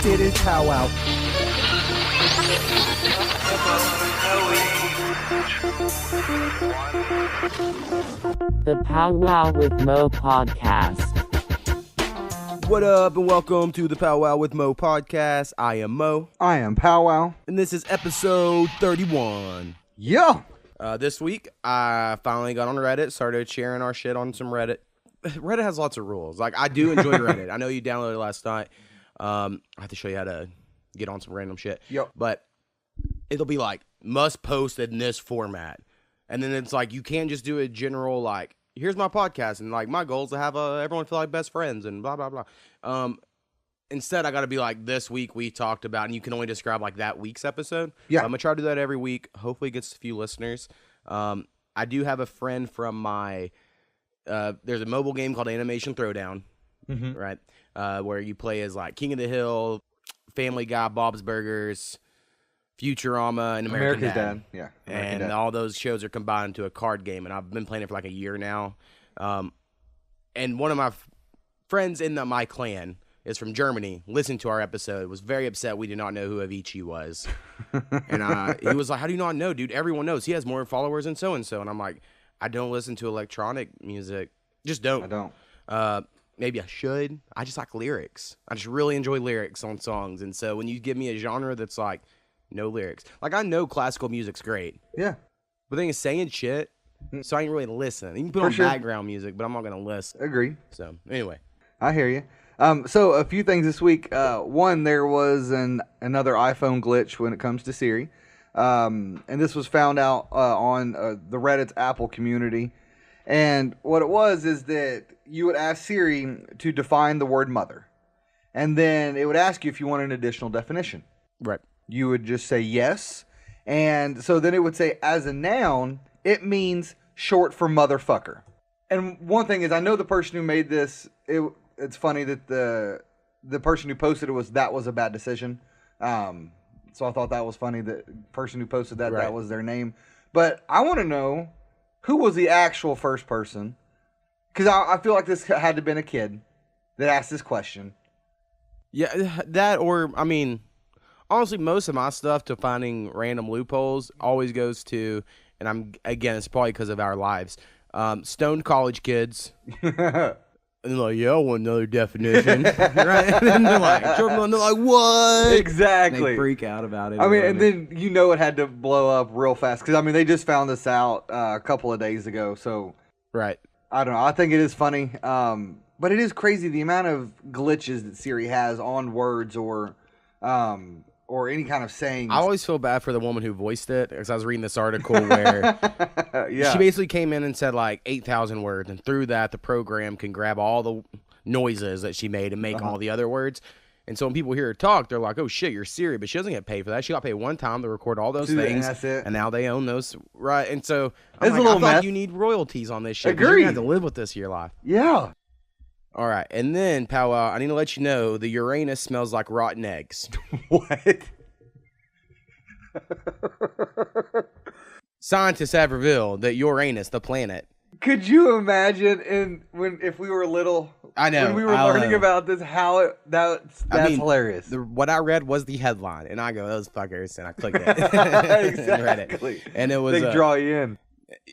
It is Powwow. The Powwow with Mo podcast. What up, and welcome to the Powwow with Mo podcast. I am Mo. I am Powwow. And this is episode 31. Yeah. This week, I finally got on Reddit, started sharing our shit on some Reddit. Reddit has lots of rules. Like, I do enjoy Reddit. I know you downloaded it last night. I have to show you how to get on some random shit. Yep. But it'll be like, must post in this format. And then it's like, you can't just do a general, like, here's my podcast, and like my goal is to have everyone feel like best friends and blah blah blah. Instead, I got to be like, this week we talked about, and you can only describe like that week's episode. Yeah, I'm gonna try to do that every week. Hopefully, it gets a few listeners. I do have a friend from my. There's a mobile game called Animation Throwdown, right? Where you play as like King of the Hill, Family Guy, Bob's Burgers, Futurama, and American Dad. Yeah. American Dad. All those shows are combined into a card game, and I've been playing it for like a year now. And one of my friends in my clan is from Germany, listened to our episode, was very upset we did not know who Avicii was. And he was like, how do you not know, dude? Everyone knows. He has more followers than so-and-so. And I'm like, I don't listen to electronic music. Just don't. I don't. Maybe I should. I just like lyrics. I just really enjoy lyrics on songs. And so when you give me a genre that's like, no lyrics. Like, I know classical music's great. Yeah. But the thing is, saying shit, so I ain't really listen. You can put For on sure. background music, but I'm not going to listen. Agree. So, anyway. I hear you. So a few things this week. One, there was another iPhone glitch when it comes to Siri. And this was found out on the Reddit's Apple community. And what it was is that you would ask Siri to define the word mother. And then it would ask you if you want an additional definition. Right. You would just say yes. And so then it would say, as a noun, it means short for motherfucker. And one thing is, I know the person who made this, it's funny that the person who posted it that was a bad decision. So I thought that was funny that the person who posted that, Right. that was their name. But I want to know, who was the actual first person? Because I feel like this had to have been a kid that asked this question. Yeah, that or, I mean, honestly, most of my stuff to finding random loopholes always goes to, and it's probably because of our lives, stoned college kids. And they're like, yeah, I want another definition. Right? And they're like, what? Exactly. And they freak out about it. I mean, and then it had to blow up real fast. Because, I mean, they just found this out a couple of days ago. So, right. I don't know. I think it is funny. But it is crazy the amount of glitches that Siri has on words or any kind of sayings. I always feel bad for the woman who voiced it, because I was reading this article where yeah. she basically came in and said like 8,000 words, and through that the program can grab all the noises that she made and make all the other words. And so when people hear her talk, they're like, oh shit, you're Siri, but she doesn't get paid for that. She got paid one time to record all those things, and that's it. And now they own those, right? And so I'm It's like, a little I thought meth. you need royalties on this shit. 'Cause Agreed. You're gonna have to live with this your life. Yeah. All right, and then Powwow, I need to let you know the Uranus smells like rotten eggs. What? Scientists have revealed that Uranus, the planet. Could you imagine if we were little? I know. When we were learning about this, how that's hilarious. What I read was the headline, and I go, those fuckers, and I clicked it. Exactly. And it was they draw you in.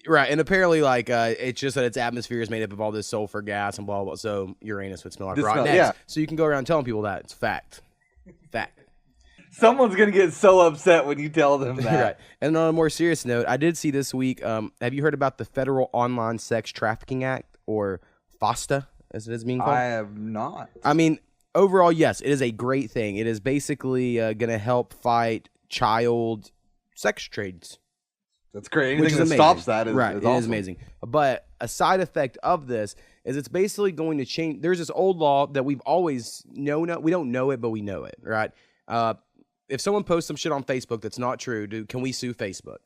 Right, and apparently, like, it's just that its atmosphere is made up of all this sulfur gas and blah, blah, blah. So Uranus would smell like rotten eggs. Yeah. So you can go around telling people that. It's fact. Fact. Someone's going to get so upset when you tell them that. Right. And on a more serious note, I did see this week, have you heard about the Federal Online Sex Trafficking Act, or FOSTA, as it is being called? I have not. I mean, overall, yes, it is a great thing. It is basically going to help fight child sex trades. That's great. Which Anything is that amazing. stops that is right. awesome. It is amazing. But a side effect of this is it's basically going to change. There's this old law that we've always known. We don't know it, but we know it, right? If someone posts some shit on Facebook that's not true, can we sue Facebook?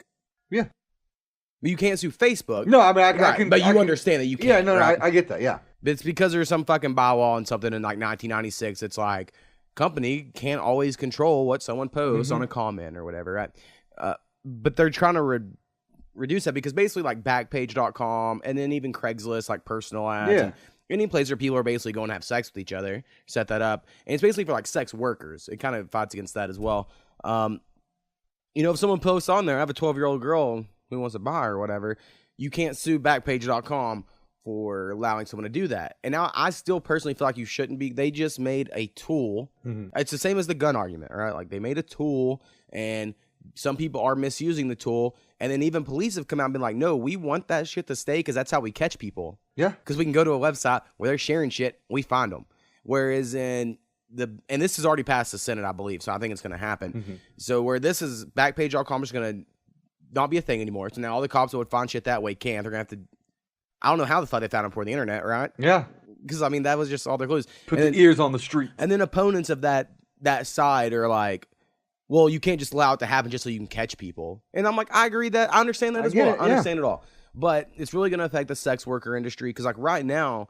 Yeah. But you can't sue Facebook. No, I mean, I right, can. But I you can, understand that you can't. Yeah, no, right? I get that, yeah. But it's because there's some fucking bylaw and something in like 1996. It's like, company can't always control what someone posts on a comment or whatever, right? But they're trying to reduce that because basically like Backpage.com and then even Craigslist, like personal ads. Yeah. any place where people are basically going to have sex with each other, set that up. And it's basically for like sex workers. It kind of fights against that as well. If someone posts on there, I have a 12-year-old girl who wants to buy or whatever, you can't sue Backpage.com for allowing someone to do that. And now I still personally feel like you shouldn't be. They just made a tool. Mm-hmm. It's the same as the gun argument, right? Like they made a tool and some people are misusing the tool. And then even police have come out and been like, no, we want that shit to stay because that's how we catch people. Yeah. Because we can go to a website where they're sharing shit, we find them. Whereas and this has already passed the Senate, I believe, so I think it's going to happen. Mm-hmm. So where this is, Backpage.com is going to not be a thing anymore. So now all the cops that would find shit that way can't. They're going to have to, I don't know how the fuck they found them before the internet, right? Yeah. Because, I mean, that was just all their clues. Put the ears on the street. And then opponents of that side are like, well, you can't just allow it to happen just so you can catch people. And I'm like, I agree that. I understand that as well. I understand it all. But it's really going to affect the sex worker industry because, like, right now,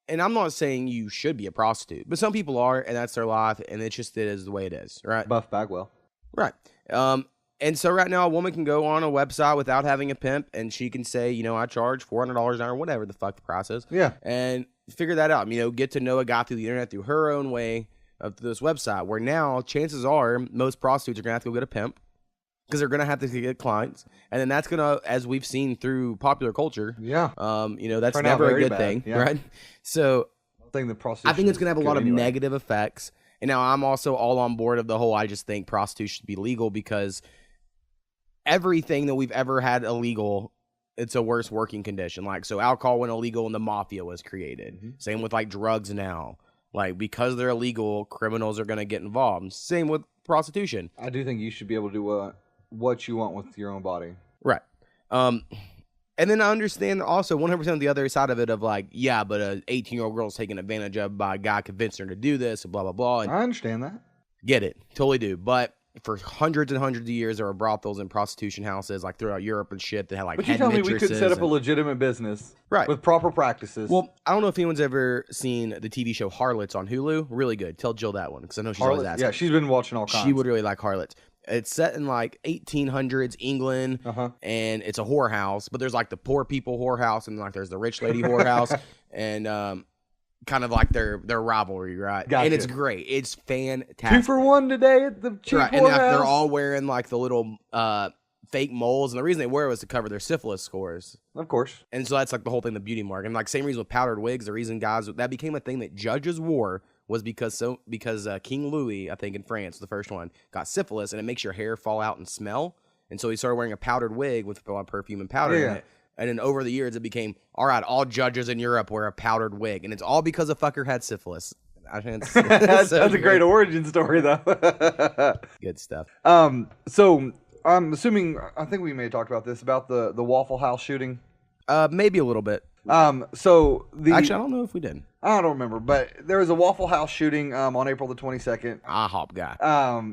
and I'm not saying you should be a prostitute, but some people are, and that's their life, and it is the way it is, right? Buff Bagwell. Right. And so right now, a woman can go on a website without having a pimp, and she can say, I charge $400 an hour, whatever the fuck the price is. Yeah. And figure that out. Get to know a guy through the internet through her own way of this website, where now chances are most prostitutes are going to have to go get a pimp because they're going to have to get clients. And then that's going to, as we've seen through popular culture, that's Turn never a good bad. thing, yeah. Right? So I think it's going to have a lot of negative effects. And now I'm also all on board of the whole, I just think prostitution should be legal because everything that we've ever had illegal, it's a worse working condition. Like, so alcohol went illegal and the mafia was created. Mm-hmm. Same with like drugs now. Like, because they're illegal, criminals are going to get involved. Same with prostitution. I do think you should be able to do what you want with your own body. Right. And then I understand also 100% the other side of it of like, yeah, but an 18-year-old girl's taken advantage of by a guy convincing her to do this and blah, blah, blah. And I understand that. Get it. Totally do. But for hundreds and hundreds of years, there were brothels and prostitution houses like throughout Europe and shit that had like But you tell me we could set up a legitimate business with proper practices. Well, I don't know if anyone's ever seen the TV show Harlots on Hulu. Really good. Tell Jill that one because I know she's always asking. Yeah, she's been watching all kinds. She would really like Harlots. It's set in like 1800s England, and it's a whorehouse. But there's like the poor people whorehouse, and like there's the rich lady whorehouse, and kind of like their rivalry, right? Gotcha. And it's great. It's fantastic. 2 for 1 today at the cheap right. And they're all wearing like the little fake moles, and the reason they wear it was to cover their syphilis scores. Of course. And so that's like the whole thing, the beauty mark. And like same reason with powdered wigs, the reason guys that became a thing that judges wore was because King Louis, I think in France, the first one, got syphilis, and it makes your hair fall out and smell. And so he started wearing a powdered wig with a lot of perfume and powder in it. And then over the years, it became, all right, all judges in Europe wear a powdered wig. And it's all because a fucker had syphilis. That's a great origin story, though. Good stuff. So I'm assuming, I think we may have talked about this, about the Waffle House shooting. Maybe a little bit. Actually, I don't know if we did. I don't remember, but there was a Waffle House shooting on April the 22nd. IHOP guy.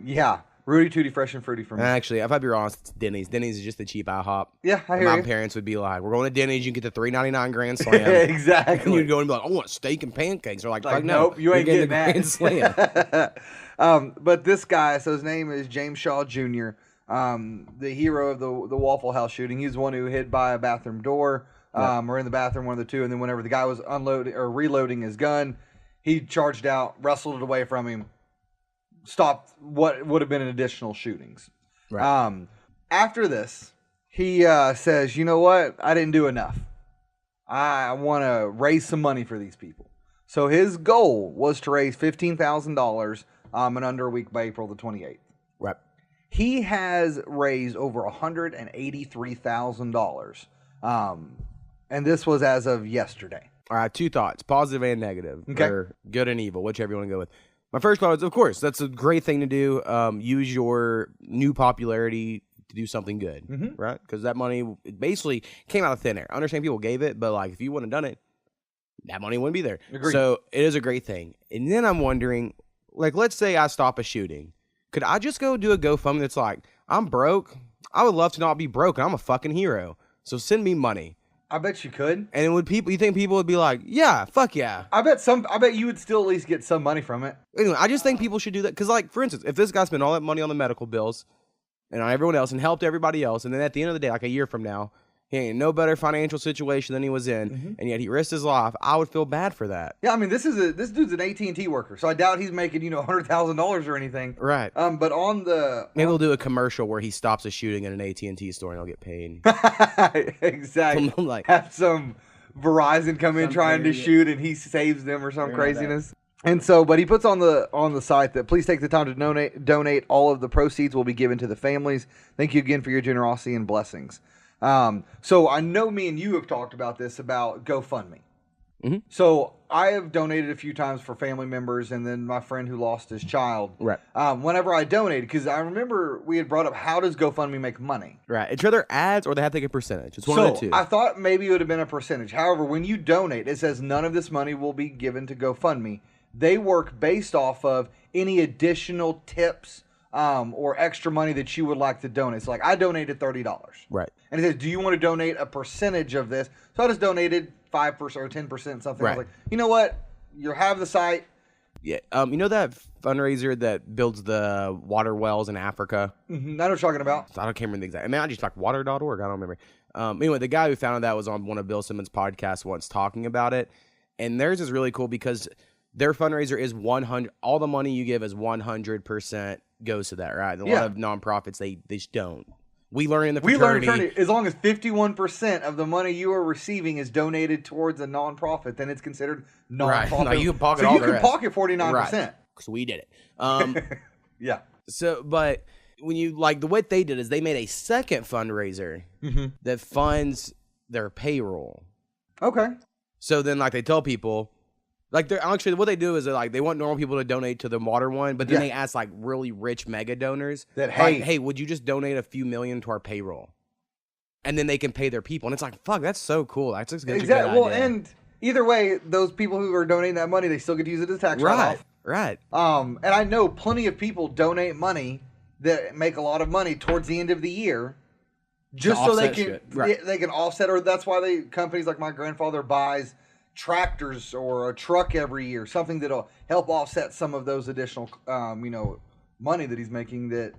Yeah. Rudy Tooty Fresh and Fruity for me. Actually, if I be honest, it's Denny's. Denny's is just the cheap IHOP. Yeah, I hear my you. parents would be like, we're going to Denny's, you can get the $3.99 Grand Slam. Exactly. And you'd go and be like, I want steak and pancakes. They're like fuck no. Nope, you ain't getting that. Grand Slam. But this guy, so his name is James Shaw Jr., the hero of the Waffle House shooting. He's the one who hid by a bathroom door, or in the bathroom, one of the two. And then whenever the guy was unloading or reloading his gun, he charged out, wrestled it away from him, stopped what would have been an additional shootings. Right. After this, he says, you know what? I didn't do enough. I want to raise some money for these people. So his goal was to raise $15,000 in under a week by April the 28th. Right. He has raised over $183,000. And this was as of yesterday. All right, 2 thoughts, positive and negative, Okay. or good and evil, whichever you want to go with. My first thought is, of course, that's a great thing to do. Use your new popularity to do something good, right? Because that money basically came out of thin air. I understand people gave it, but like if you wouldn't have done it, that money wouldn't be there. Agreed. So it is a great thing. And then I'm wondering, like, let's say I stop a shooting. Could I just go do a GoFundMe that's like, I'm broke. I would love to not be broke, and I'm a fucking hero. So send me money. I bet you could. And you think people would be like, yeah, fuck yeah. I bet you would still at least get some money from it. Anyway, I just think people should do that. Because, like, for instance, if this guy spent all that money on the medical bills and on everyone else and helped everybody else, and then at the end of the day, like a year from now, He ain't in no better financial situation than he was in, and yet he risked his life. I would feel bad for that. Yeah, I mean, this dude's an AT&T worker, so I doubt he's making $100,000 or anything. Right. But on the maybe we'll do a commercial where he stops a shooting in an AT&T store and he'll get paid. Exactly. Like have some Verizon come in trying to shoot, and he saves them or some craziness. And so, but he puts on the site that please take the time to donate. All of the proceeds will be given to the families. Thank you again for your generosity and blessings. So I know me and you have talked about this about GoFundMe. Mm-hmm. So I have donated a few times for family members, and then my friend who lost his child. Right. Whenever I donated, because I remember we had brought up, how does GoFundMe make money? Right. It's either ads or they have to take a percentage. It's one of the two. I thought maybe it would have been a percentage. However, when you donate, it says none of this money will be given to GoFundMe. They work based off of any additional tips or extra money that you would like to donate. So like I donated $30. Right. And it says, do you want to donate a percentage of this? So I just donated 5% or 10%, something. Right. I was like, you know what? You have the site. Yeah. You know that fundraiser that builds the water wells in Africa? Mm-hmm. I know what you're talking about. I can't remember the exact. I mean, I just like water.org. I don't remember. Anyway, the guy who founded that was on one of Bill Simmons' podcasts once talking about it. And theirs is really cool because their fundraiser is 100. All the money you give is 100% goes to that, right? A lot of nonprofits, they just don't. We learn in the fraternity. As long as 51% of the money you are receiving is donated towards a nonprofit, then it's considered nonprofit. Right. No, you can pocket so all you the can rest. pocket 49%. Right. So we did it. Yeah. So, but when you like what they did is they made a second fundraiser that funds their payroll. Okay. So then, like, they tell people, like, they're actually what they do is they want normal people to donate to the water one, but then they ask like really rich mega donors that hey, would you just donate a few million to our payroll, and then they can pay their people, and it's like, fuck, that's so cool. That's just exactly. Well, and either way, those people who are donating that money, they still get to use it as tax write-off. Right. And I know plenty of people donate money that make a lot of money towards the end of the year, just so they can they can offset. Or that's why companies like my grandfather buys tractors or a truck every year, something that'll help offset some of those additional money that he's making that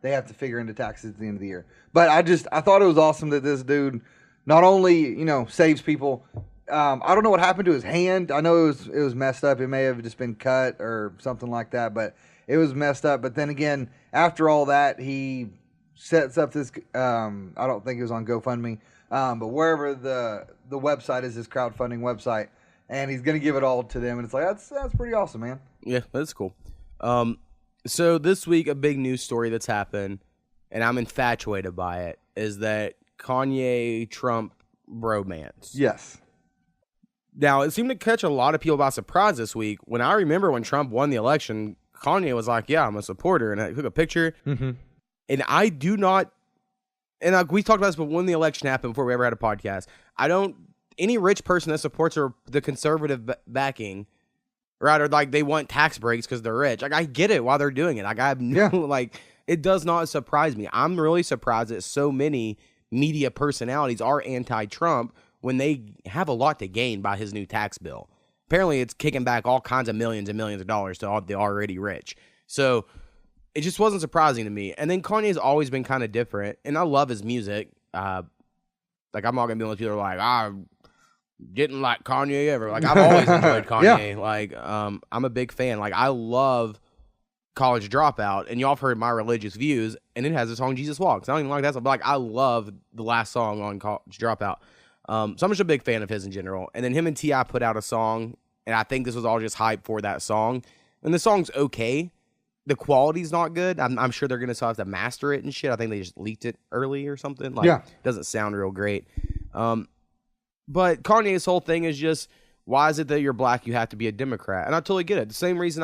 they have to figure into taxes at the end of the year. But I thought it was awesome that this dude not only saves people. I don't know what happened to his hand. I know it was messed up. It may have just been cut or something like that, but it was messed up. But then again, after all that, he sets up this I don't think it was on GoFundMe, but wherever the website is, his crowdfunding website, and he's going to give it all to them. And it's like, that's pretty awesome, man. Yeah, that's cool. So this week, a big news story that's happened, and I'm infatuated by it, is that Kanye Trump bromance. Yes. Now, it seemed to catch a lot of people by surprise this week. When I remember when Trump won the election, Kanye was like, yeah, I'm a supporter, and I took a picture. Mm-hmm. And I do not, and we talked about this, but when the election happened, before we ever had a podcast, any rich person that supports the conservative backing, right, or like they want tax breaks because they're rich. Like, I get it why they're doing it. Like, I have like, it does not surprise me. I'm really surprised that so many media personalities are anti-Trump when they have a lot to gain by his new tax bill. Apparently, it's kicking back all kinds of millions and millions of dollars to all the already rich. So it just wasn't surprising to me. And then Kanye's always been kind of different, and I love his music. Like, I'm not gonna be one of those people who are like, I didn't like Kanye ever. Like, I've always enjoyed Kanye. Yeah. Like, I'm a big fan. Like, I love College Dropout, and y'all have heard my religious views, and it has the song Jesus Walks. I don't even like that song, but like, I love the last song on College Dropout. So I'm just a big fan of his in general. And then him and T.I. put out a song, and I think this was all just hype for that song. And the song's okay. The quality's not good. I'm sure they're going to still have to master it and shit. I think they just leaked it early or something. Like, it doesn't sound real great. But Kanye's whole thing is just, why is it that you're black, you have to be a Democrat? And I totally get it. The same reason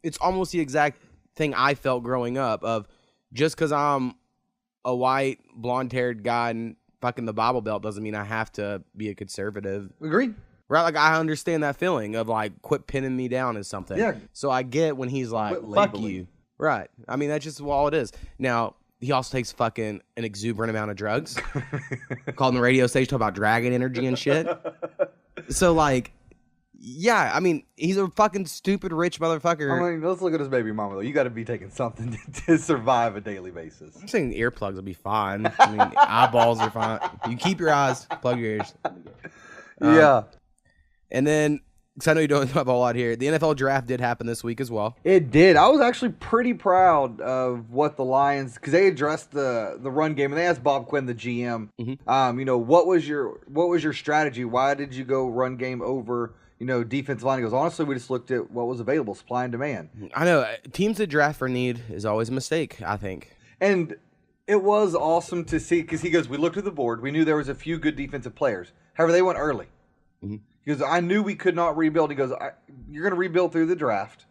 it's almost the exact thing I felt growing up, of just because I'm a white, blonde-haired guy and fucking the Bible Belt doesn't mean I have to be a conservative. Agreed. Right? Like, I understand that feeling of like, quit pinning me down as something. Yeah. So I get when he's like, fuck you. Right. I mean, that's just all it is. Now, he also takes fucking an exuberant amount of drugs. Called on the radio station, talking about dragon energy and shit. So, like, Yeah, I mean, he's a fucking stupid rich motherfucker. I mean, let's look at his baby mama, though. You got to be taking something to survive a daily basis. I'm saying earplugs will be fine. I mean, eyeballs are fine. You keep your eyes, plug your ears. Yeah. And then, because I know you don't have a lot here, the NFL draft did happen this week as well. It did. I was actually pretty proud of what the Lions, because they addressed the run game, and they asked Bob Quinn, the GM, what was your strategy? Why did you go run game over defensive line? He goes, honestly, we just looked at what was available, supply and demand. I know. Teams that draft for need is always a mistake, I think. And it was awesome to see, because he goes, we looked at the board. We knew there was a few good defensive players. However, they went early. Mm-hmm. He goes, I knew we could not rebuild. He goes, you're going to rebuild through the draft.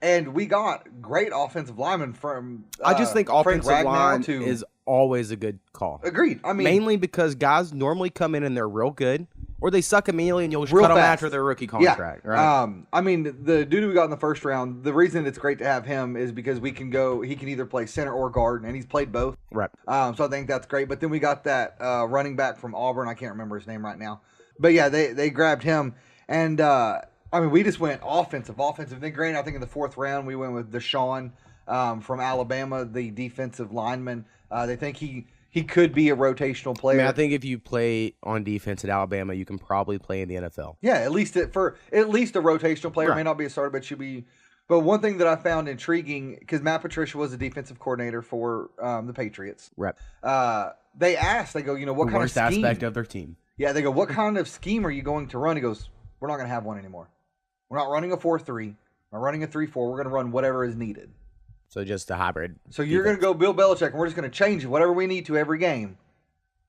And we got great offensive linemen from I just think offensive line is always a good call. Agreed. I mean, mainly because guys normally come in and they're real good, or they suck immediately and you'll just cut them after their rookie contract. Yeah. Right? I mean, the dude we got in the first round, the reason it's great to have him is because he can either play center or guard, and he's played both. Right. So I think that's great. But then we got that running back from Auburn. I can't remember his name right now. But yeah, they grabbed him. And I mean, we just went offensive. Then granted, I think in the fourth round, we went with Deshaun from Alabama, the defensive lineman. They think he could be a rotational player. I mean, I think if you play on defense at Alabama, you can probably play in the NFL. Yeah, at least a rotational player. Right. May not be a starter, but should be. But one thing that I found intriguing, because Matt Patricia was the defensive coordinator for the Patriots. Right. They asked, what kind of scheme? Worst aspect of their team. Yeah, they go, what kind of scheme are you going to run? He goes, we're not going to have one anymore. We're not running a 4-3. We're running a 3-4. We're going to run whatever is needed. So just a hybrid. So you're going to go Bill Belichick, and we're just going to change it, whatever we need to every game.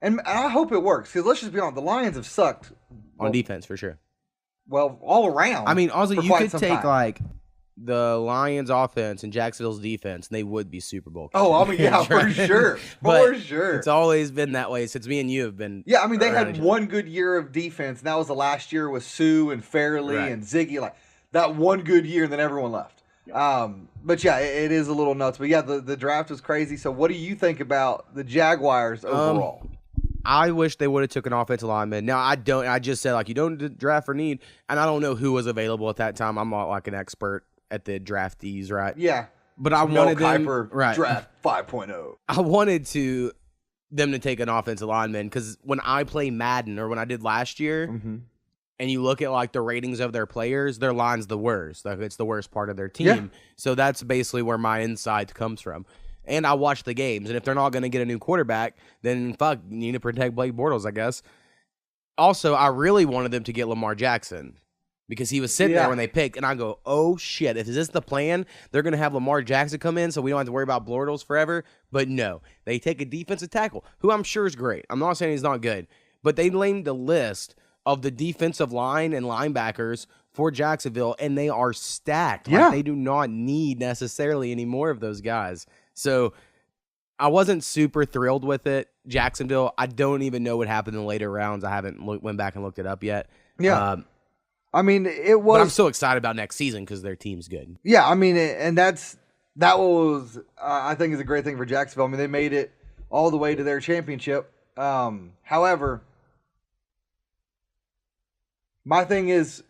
And I hope it works, because let's just be honest, the Lions have sucked. On defense, for sure. Well, all around. I mean, also, you could take, like, the Lions' offense and Jacksonville's defense, and they would be Super Bowl. Oh, I mean, yeah, for sure. For sure. It's always been that way since me and you have been. Yeah, I mean, they had one good year of defense, and that was the last year with Sue and Fairley and Ziggy. Like, that one good year, and then everyone left. But yeah, it is a little nuts. But yeah, the draft was crazy. So what do you think about the Jaguars overall? I wish they would have took an offensive lineman. Now, I don't. I just said, you don't draft for need, and I don't know who was available at that time. I'm not, like, an expert at the draftees, right? Yeah. But I wanted them, draft 5.0. I wanted them to take an offensive lineman, because when I play Madden, or when I did last year, and you look at, like, the ratings of their players, their line's the worst. Like, it's the worst part of their team. Yeah. So that's basically where my insight comes from. And I watch the games, and if they're not going to get a new quarterback, then fuck, you need to protect Blake Bortles, I guess. Also, I really wanted them to get Lamar Jackson, because he was sitting there when they picked, and I go, oh, shit, if this is the plan, they're going to have Lamar Jackson come in so we don't have to worry about Bortles forever. But no, they take a defensive tackle, who I'm sure is great. I'm not saying he's not good, but they named the list of the defensive line and linebackers for Jacksonville, and they are stacked. Yeah. Like, they do not need necessarily any more of those guys. So I wasn't super thrilled with it. Jacksonville, I don't even know what happened in the later rounds. I haven't went back and looked it up yet. Yeah. I mean, it was. But I'm so excited about next season because their team's good. Yeah, I mean, and that was, I think, is a great thing for Jacksonville. I mean, they made it all the way to their championship. However, my thing is,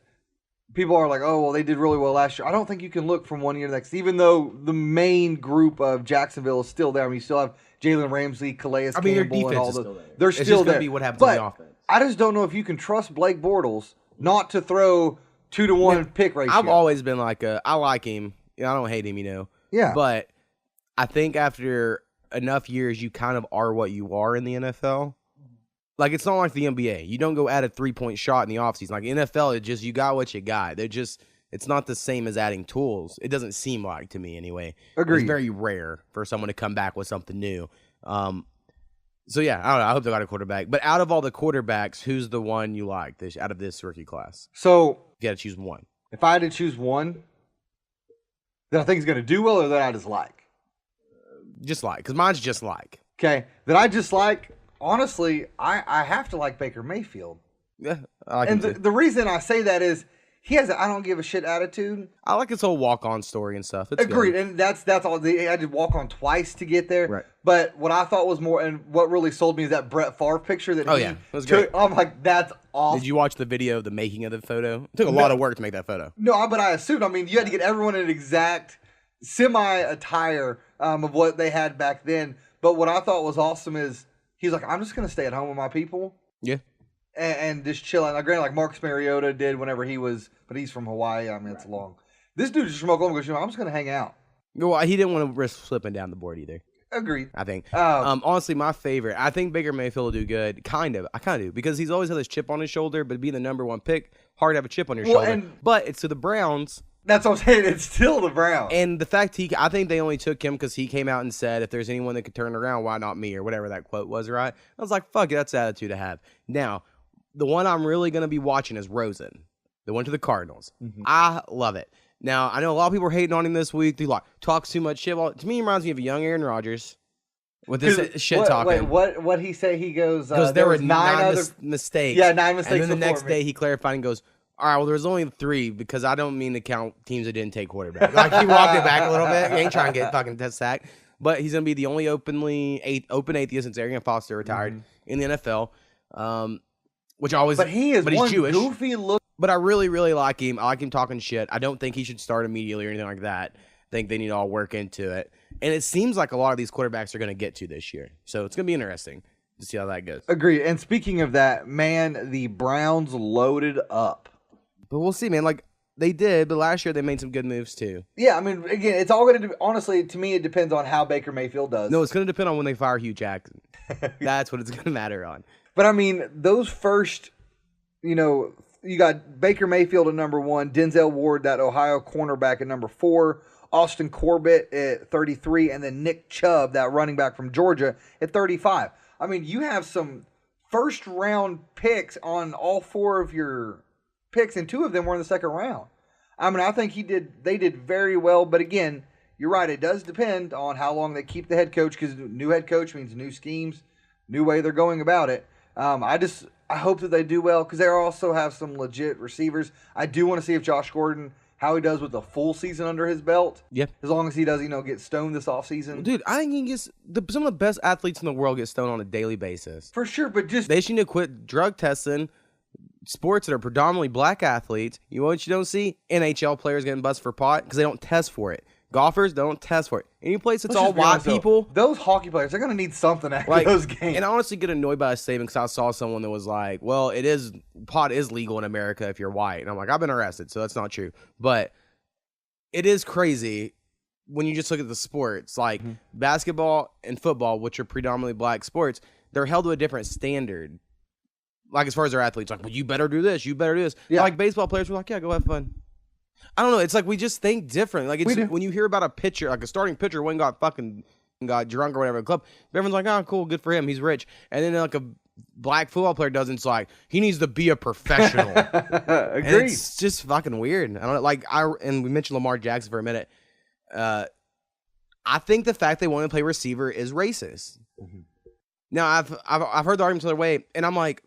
people are like, oh, well, they did really well last year. I don't think you can look from one year to the next, even though the main group of Jacksonville is still there. I mean, you still have Jalen Ramsey, Calais Campbell, and all the. They're still there. It's just going to be what happens on the offense. I just don't know if you can trust Blake Bortles not to throw 2-to-1 pick ratio. I've always been like I like him. I don't hate him, Yeah. But I think after enough years, you kind of are what you are in the NFL. Like, it's not like the NBA. You don't go add a 3-point shot in the offseason. Like, NFL, it just, you got what you got. It's not the same as adding tools. It doesn't seem like, to me anyway. Agreed. It's very rare for someone to come back with something new. So, yeah, I don't know. I hope they got a quarterback. But out of all the quarterbacks, who's the one you like out of this rookie class? So, you got to choose one. If I had to choose one that I think is going to do well or that I just like? Just like, because mine's just like. Okay, that I just like, honestly, I have to like Baker Mayfield. Yeah, I like and the reason I say that is he has an I don't give a shit attitude. I like his whole walk-on story and stuff. It's Agreed, good. and that's all. They had to walk on twice to get there. Right. But what I thought was more, and what really sold me is that Brett Favre picture that It was great. I'm like, that's awesome. Did you watch the video of the making of the photo? It took a lot of work to make that photo. No, but I assumed. I mean, you had to get everyone an exact semi-attire of what they had back then. But what I thought was awesome is he's like, I'm just going to stay at home with my people. Yeah. And just chill out. Now, granted, like Marcus Mariota did whenever he was, but he's from Hawaii. I mean, it's long. This dude just from Oklahoma goes, I'm just going to hang out. Well, he didn't want to risk slipping down the board either. Agreed. I think. Honestly, my favorite. I think Baker Mayfield will do good. Kind of. I kind of do because he's always had this chip on his shoulder. But being the number one pick, hard to have a chip on your shoulder. But it's to the Browns. That's what I'm saying. It's still the Browns. And the fact I think they only took him because he came out and said, if there's anyone that could turn around, why not me, or whatever that quote was, right? I was like, fuck it, that's the attitude to have. Now, the one I'm really going to be watching is Rosen, the one to the Cardinals. Mm-hmm. I love it. Now, I know a lot of people are hating on him this week. He talks too much shit. Well, to me, he reminds me of a young Aaron Rodgers with this shit talking. Wait, what he say? He goes, there were nine mistakes. Yeah, 9 mistakes. And then the next day he clarified and goes, all right, well, there's only 3 because I don't mean to count teams that didn't take quarterback. Like, he walked it back a little bit. He ain't trying to get fucking sacked. But he's going to be the only open atheist since Arian Foster retired in the NFL. Which always, but he's Jewish. Goofy look. But I really, really like him. I like him talking shit. I don't think he should start immediately or anything like that. I think they need to all work into it. And it seems like a lot of these quarterbacks are going to get to this year. So it's going to be interesting to see how that goes. Agreed. And speaking of that, man, the Browns loaded up. But we'll see, man. Like, they did, but last year they made some good moves, too. Yeah, I mean, again, it's all going to, honestly, to me, it depends on how Baker Mayfield does. No, it's going to depend on when they fire Hugh Jackson. That's what it's going to matter on. But, I mean, those first, you got Baker Mayfield at number 1, Denzel Ward, that Ohio cornerback, at number 4, Austin Corbett at 33, and then Nick Chubb, that running back from Georgia, at 35. I mean, you have some first-round picks on all 4 of your picks, and 2 of them were in the second round. I mean, I think they did very well, but again, you're right, it does depend on how long they keep the head coach, because new head coach means new schemes, new way they're going about it. I hope that they do well, because they also have some legit receivers. I do want to see if Josh Gordon, how he does with a full season under his belt. Yep. As long as he does, get stoned this offseason. Dude, I think he gets some of the best athletes in the world get stoned on a daily basis. For sure, but just... They just need to quit drug testing sports that are predominantly black athletes. You know what you don't see? NHL players getting busted for pot because they don't test for it. Golfers don't test for it. Any place that's all white people. Those hockey players, they're going to need something after those games. And I honestly get annoyed by a statement because I saw someone that was like, well, pot is legal in America if you're white. And I'm like, I've been arrested, so that's not true. But it is crazy when you just look at the sports. Like basketball and football, which are predominantly black sports, they're held to a different standard. Like, as far as their athletes, like, well, you better do this, you better do this. Yeah. Like, baseball players were like, yeah, go have fun. I don't know. It's like we just think different. Like, when you hear about a pitcher, like a starting pitcher, when got drunk or whatever at the club, everyone's like, oh, cool, good for him, he's rich. And then, like, a black football player does, and it's like, he needs to be a professional. Agreed. It's just fucking weird. I don't know. And we mentioned Lamar Jackson for a minute. I think the fact they want to play receiver is racist. Mm-hmm. Now, I've heard the argument the other way, and I'm like,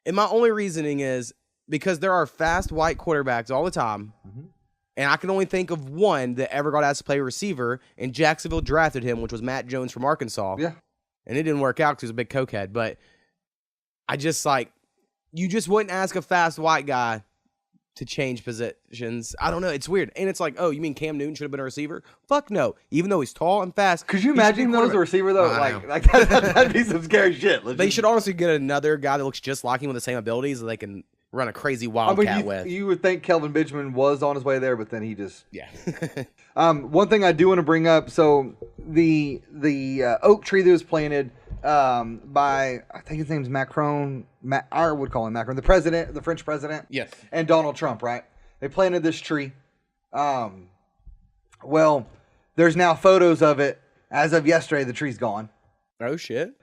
and my only reasoning is because there are fast white quarterbacks all the time, and I can only think of one that ever got asked to play receiver, and Jacksonville drafted him, which was Matt Jones from Arkansas. Yeah. And it didn't work out because he was a big cokehead, but I just you just wouldn't ask a fast white guy to change positions. I don't know. It's weird. And it's like, oh, you mean Cam Newton should have been a receiver? Fuck no. Even though he's tall and fast. Could you imagine him as a receiver, though? That'd be some scary shit. Legit. They should honestly get another guy that looks just like him with the same abilities that they can run a crazy wildcat with. You would think Kelvin Benjamin was on his way there, but then he just... Yeah. One thing I do want to bring up, so the oak tree that was planted by, I think his name's Macron, I would call him Macron, the president, the French president. Yes. And Donald Trump, right? They planted this tree. Well, there's now photos of it. As of yesterday, the tree's gone. Oh, shit.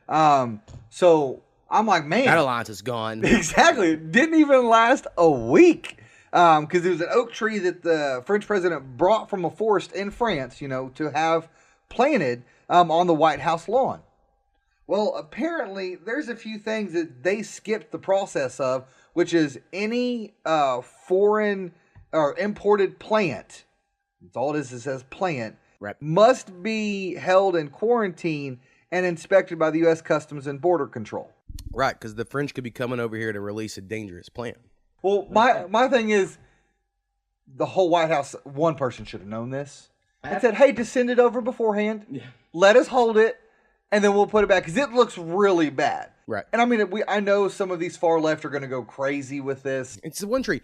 So I'm like, man. That alliance is gone. Exactly. It didn't even last a week. Because it was an oak tree that the French president brought from a forest in France, to have planted on the White House lawn. Well, apparently, there's a few things that they skipped the process of, which is any foreign or imported plant, that's all it is, it says plant, Right. must be held in quarantine and inspected by the U.S. Customs and Border Control. Right, because the French could be coming over here to release a dangerous plant. Well, my thing is, the whole White House, one person should have known this and said, hey, just send it over beforehand. Yeah. Let us hold it, and then we'll put it back, because it looks really bad. Right. And I mean, I know some of these far left are going to go crazy with this. It's the one tree.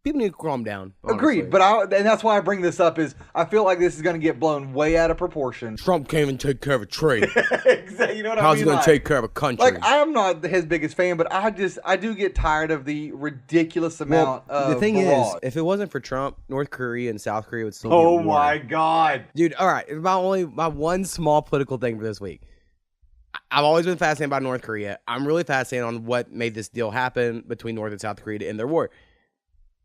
People need to calm down. Honestly. Agreed, but and that's why I bring this up is I feel like this is going to get blown way out of proportion. Trump can't even take care of a tree. Exactly. You know what I mean? How's he going to take care of a country? Like, I am not his biggest fan, but I do get tired of the ridiculous amount of the thing barrage. is, if it wasn't for Trump, North Korea and South Korea would still be Oh at war. my God. Dude, all right, my one small political thing for this week. I've always been fascinated by North Korea. I'm really fascinated on what made this deal happen between North and South Korea to end their war.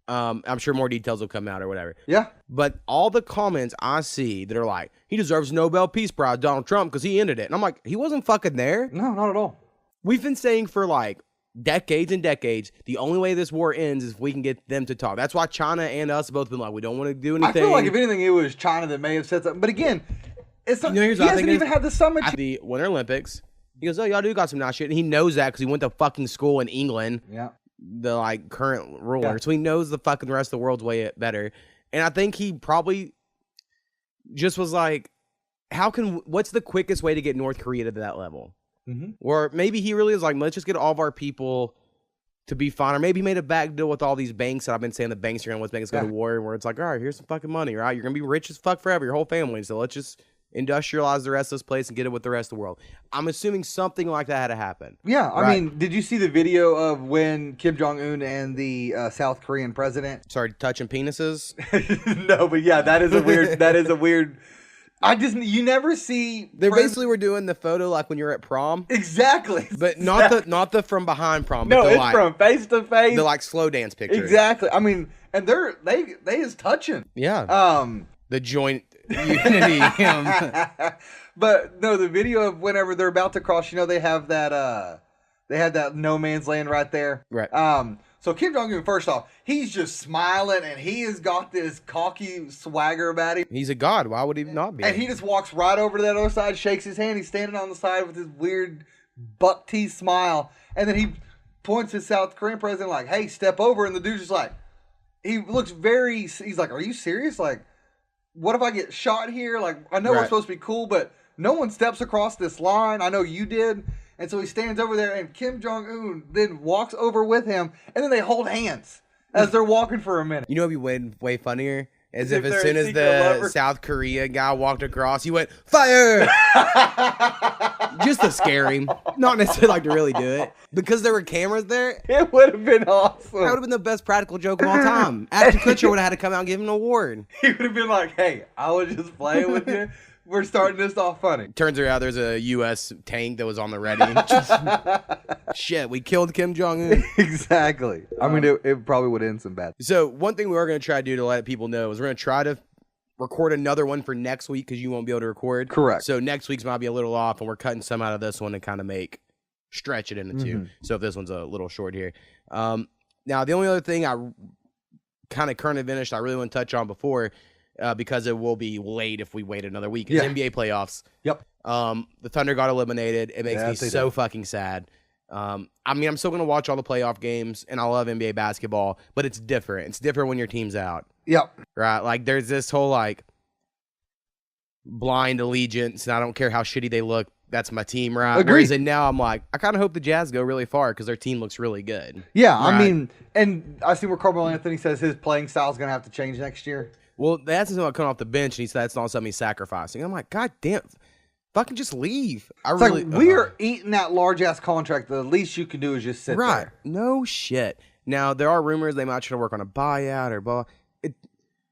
I'm sure more details will come out or whatever. Yeah. But all the comments I see that are like, he deserves Nobel Peace Prize, Donald Trump, because he ended it. And I'm like, he wasn't fucking there. No, not at all. We've been saying for like decades and decades, the only way this war ends is if we can get them to talk. That's why China and us have both been like, we don't want to do anything. I feel like if anything, it was China that may have said something. But again, it's not, here's he what I hasn't think even had the summit. At the Winter Olympics, he goes, oh, y'all do got some nice shit. And he knows that because he went to fucking school in England. Yeah. The like current ruler. Yeah. So he knows the fucking rest of the world's way better. And I think he probably just was like, what's the quickest way to get North Korea to that level? Mm-hmm. Or maybe he really is like, let's just get all of our people to be fine. Or maybe he made a back deal with all these banks that I've been saying the banks are going to make us go to war, where it's like, all right, here's some fucking money, right? You're going to be rich as fuck forever, your whole family. So let's just industrialize the rest of this place and get it with the rest of the world. I'm assuming something like that had to happen. Yeah, I mean, did you see the video of when Kim Jong-un and the South Korean president started touching penises? No, but yeah, that is a weird. You never see. They basically were doing the photo like when you're at prom. Exactly. But not the from behind prom. No, but it's from face to face. The like slow dance picture. Exactly. I mean, and they is touching. Yeah. The joint unity. But no, the video of whenever they're about to cross, they have that they had that no man's land right there. Right. So Kim Jong-un, first off, he's just smiling and he has got this cocky swagger about him. He's a god. Why would he not be? And he just walks right over to that other side, shakes his hand. He's standing on the side with his weird buck teeth smile. And then he points to South Korean president like, hey, step over. And the dude's just like, he looks he's like, are you serious? Like, what if I get shot here? Like, I know we're supposed to be cool, but no one steps across this line. I know you did. And so he stands over there, and Kim Jong-un then walks over with him, and then they hold hands as they're walking for a minute. You know what would be way funnier? As if as soon as the South Korea guy walked across, he went, fire! Just to scare him. Not necessarily like to really do it. Because there were cameras there. It would have been awesome. That would have been the best practical joke of all time. Ashton Kutcher would have had to come out and give him an award. He would have been like, hey, I was just playing with you. We're starting this off funny. Turns out there's a U.S. tank that was on the ready. Shit, we killed Kim Jong-un. Exactly. I mean, it probably would end some bad. So one thing we are going to try to do to let people know is we're going to try to record another one for next week because you won't be able to record. Correct. So next week's might be a little off, and we're cutting some out of this one to kind of stretch it into two. So if this one's a little short here. Now, the only other thing I kind of current finished I really want to touch on before because it will be late if we wait another week. It's NBA playoffs. Yep. The Thunder got eliminated. It makes me so fucking sad. I mean, I'm still going to watch all the playoff games, and I love NBA basketball, but it's different. It's different when your team's out. Yep. Right? Like, there's this whole, blind allegiance, and I don't care how shitty they look. That's my team, right? Agreed. Whereas now I'm like, I kind of hope the Jazz go really far because their team looks really good. Yeah, right? I mean, and I see where Carmelo Anthony says his playing style is going to have to change next year. Well, that's about coming off the bench, and he said that's not something he's sacrificing. I'm like, God damn, fucking just leave. We are eating that large-ass contract. The least you can do is just sit there. Right. No shit. Now, there are rumors they might try to work on a buyout or blah.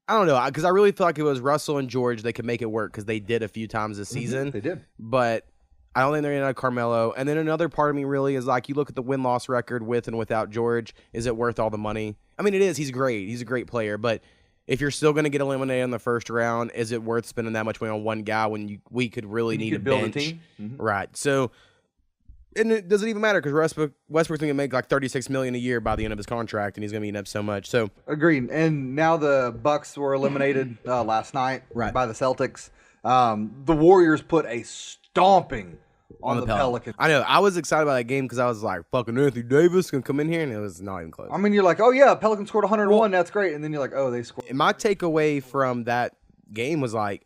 I don't know, because I really feel like it was Russell and George. They could make it work because they did a few times this season. They did. But I don't think they're going to have Carmelo. And then another part of me really is like, you look at the win-loss record with and without George. Is it worth all the money? I mean, it is. He's great. He's a great player. But if you're still going to get eliminated in the first round, is it worth spending that much money on one guy when we could really need a bench? Build a team? Right. So And it doesn't even matter because Westbrook's going to make like $36 million a year by the end of his contract, and he's going to be eating up so much. So agreed. And now the Bucks were eliminated last night by the Celtics. The Warriors put a stomping on the Pelicans. I know. I was excited about that game because I was like, fucking Anthony Davis can come in here, and it was not even close. I mean, you're like, oh yeah, Pelicans scored 101. That's great. And then you're like, oh, they scored. My takeaway from that game was like,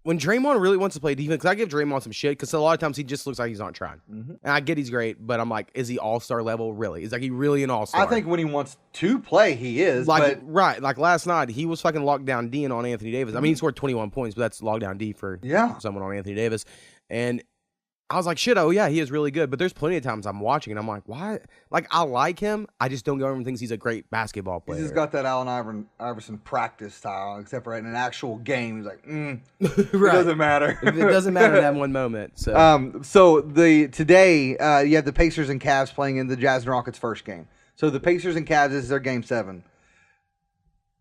when Draymond really wants to play defense, because I give Draymond some shit, because a lot of times he just looks like he's not trying. Mm-hmm. And I get he's great, but I'm like, is he all-star level? Really? Is like he really an all-star? I think when he wants to play, he is. Like, right. Like last night, he was fucking lockdown D-ing on Anthony Davis. I mean, he scored 21 points, but that's lockdown D for someone on Anthony Davis. And I was like, shit, oh yeah, he is really good. But there's plenty of times I'm watching and I'm like, why? Like, I like him. I just don't go everyone thinks he's a great basketball player. He's just got that Allen Iverson practice style, except for in an actual game, he's like, right. It doesn't matter. It doesn't matter in that one moment. So, today you have the Pacers and Cavs playing in the Jazz and Rockets first game. So the Pacers and Cavs, this is their game 7.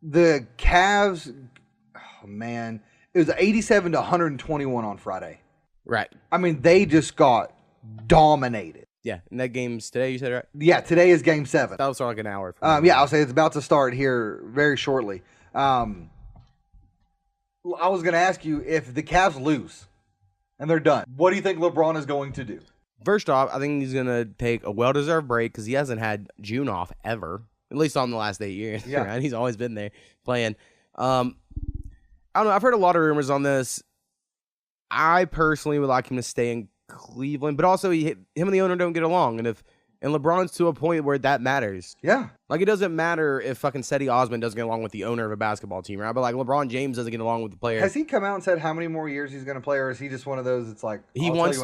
The Cavs, oh man, it was 87 to 121 on Friday. Right. I mean, they just got dominated. Yeah, and that game's today, you said, right? Yeah, today is game 7. That'll start like an hour. I'll say it's about to start here very shortly. I was going to ask you, if the Cavs lose and they're done, what do you think LeBron is going to do? First off, I think he's going to take a well-deserved break because he hasn't had June off ever, at least on the last 8 years. Yeah. Right? He's always been there playing. I don't know. I've heard a lot of rumors on this. I personally would like him to stay in Cleveland, but also him and the owner don't get along, and LeBron's to a point where that matters. Yeah, like it doesn't matter if fucking Cedi Osman doesn't get along with the owner of a basketball team, right? But like LeBron James doesn't get along with the player. Has he come out and said how many more years he's going to play, or is he just one of those? It's like he wants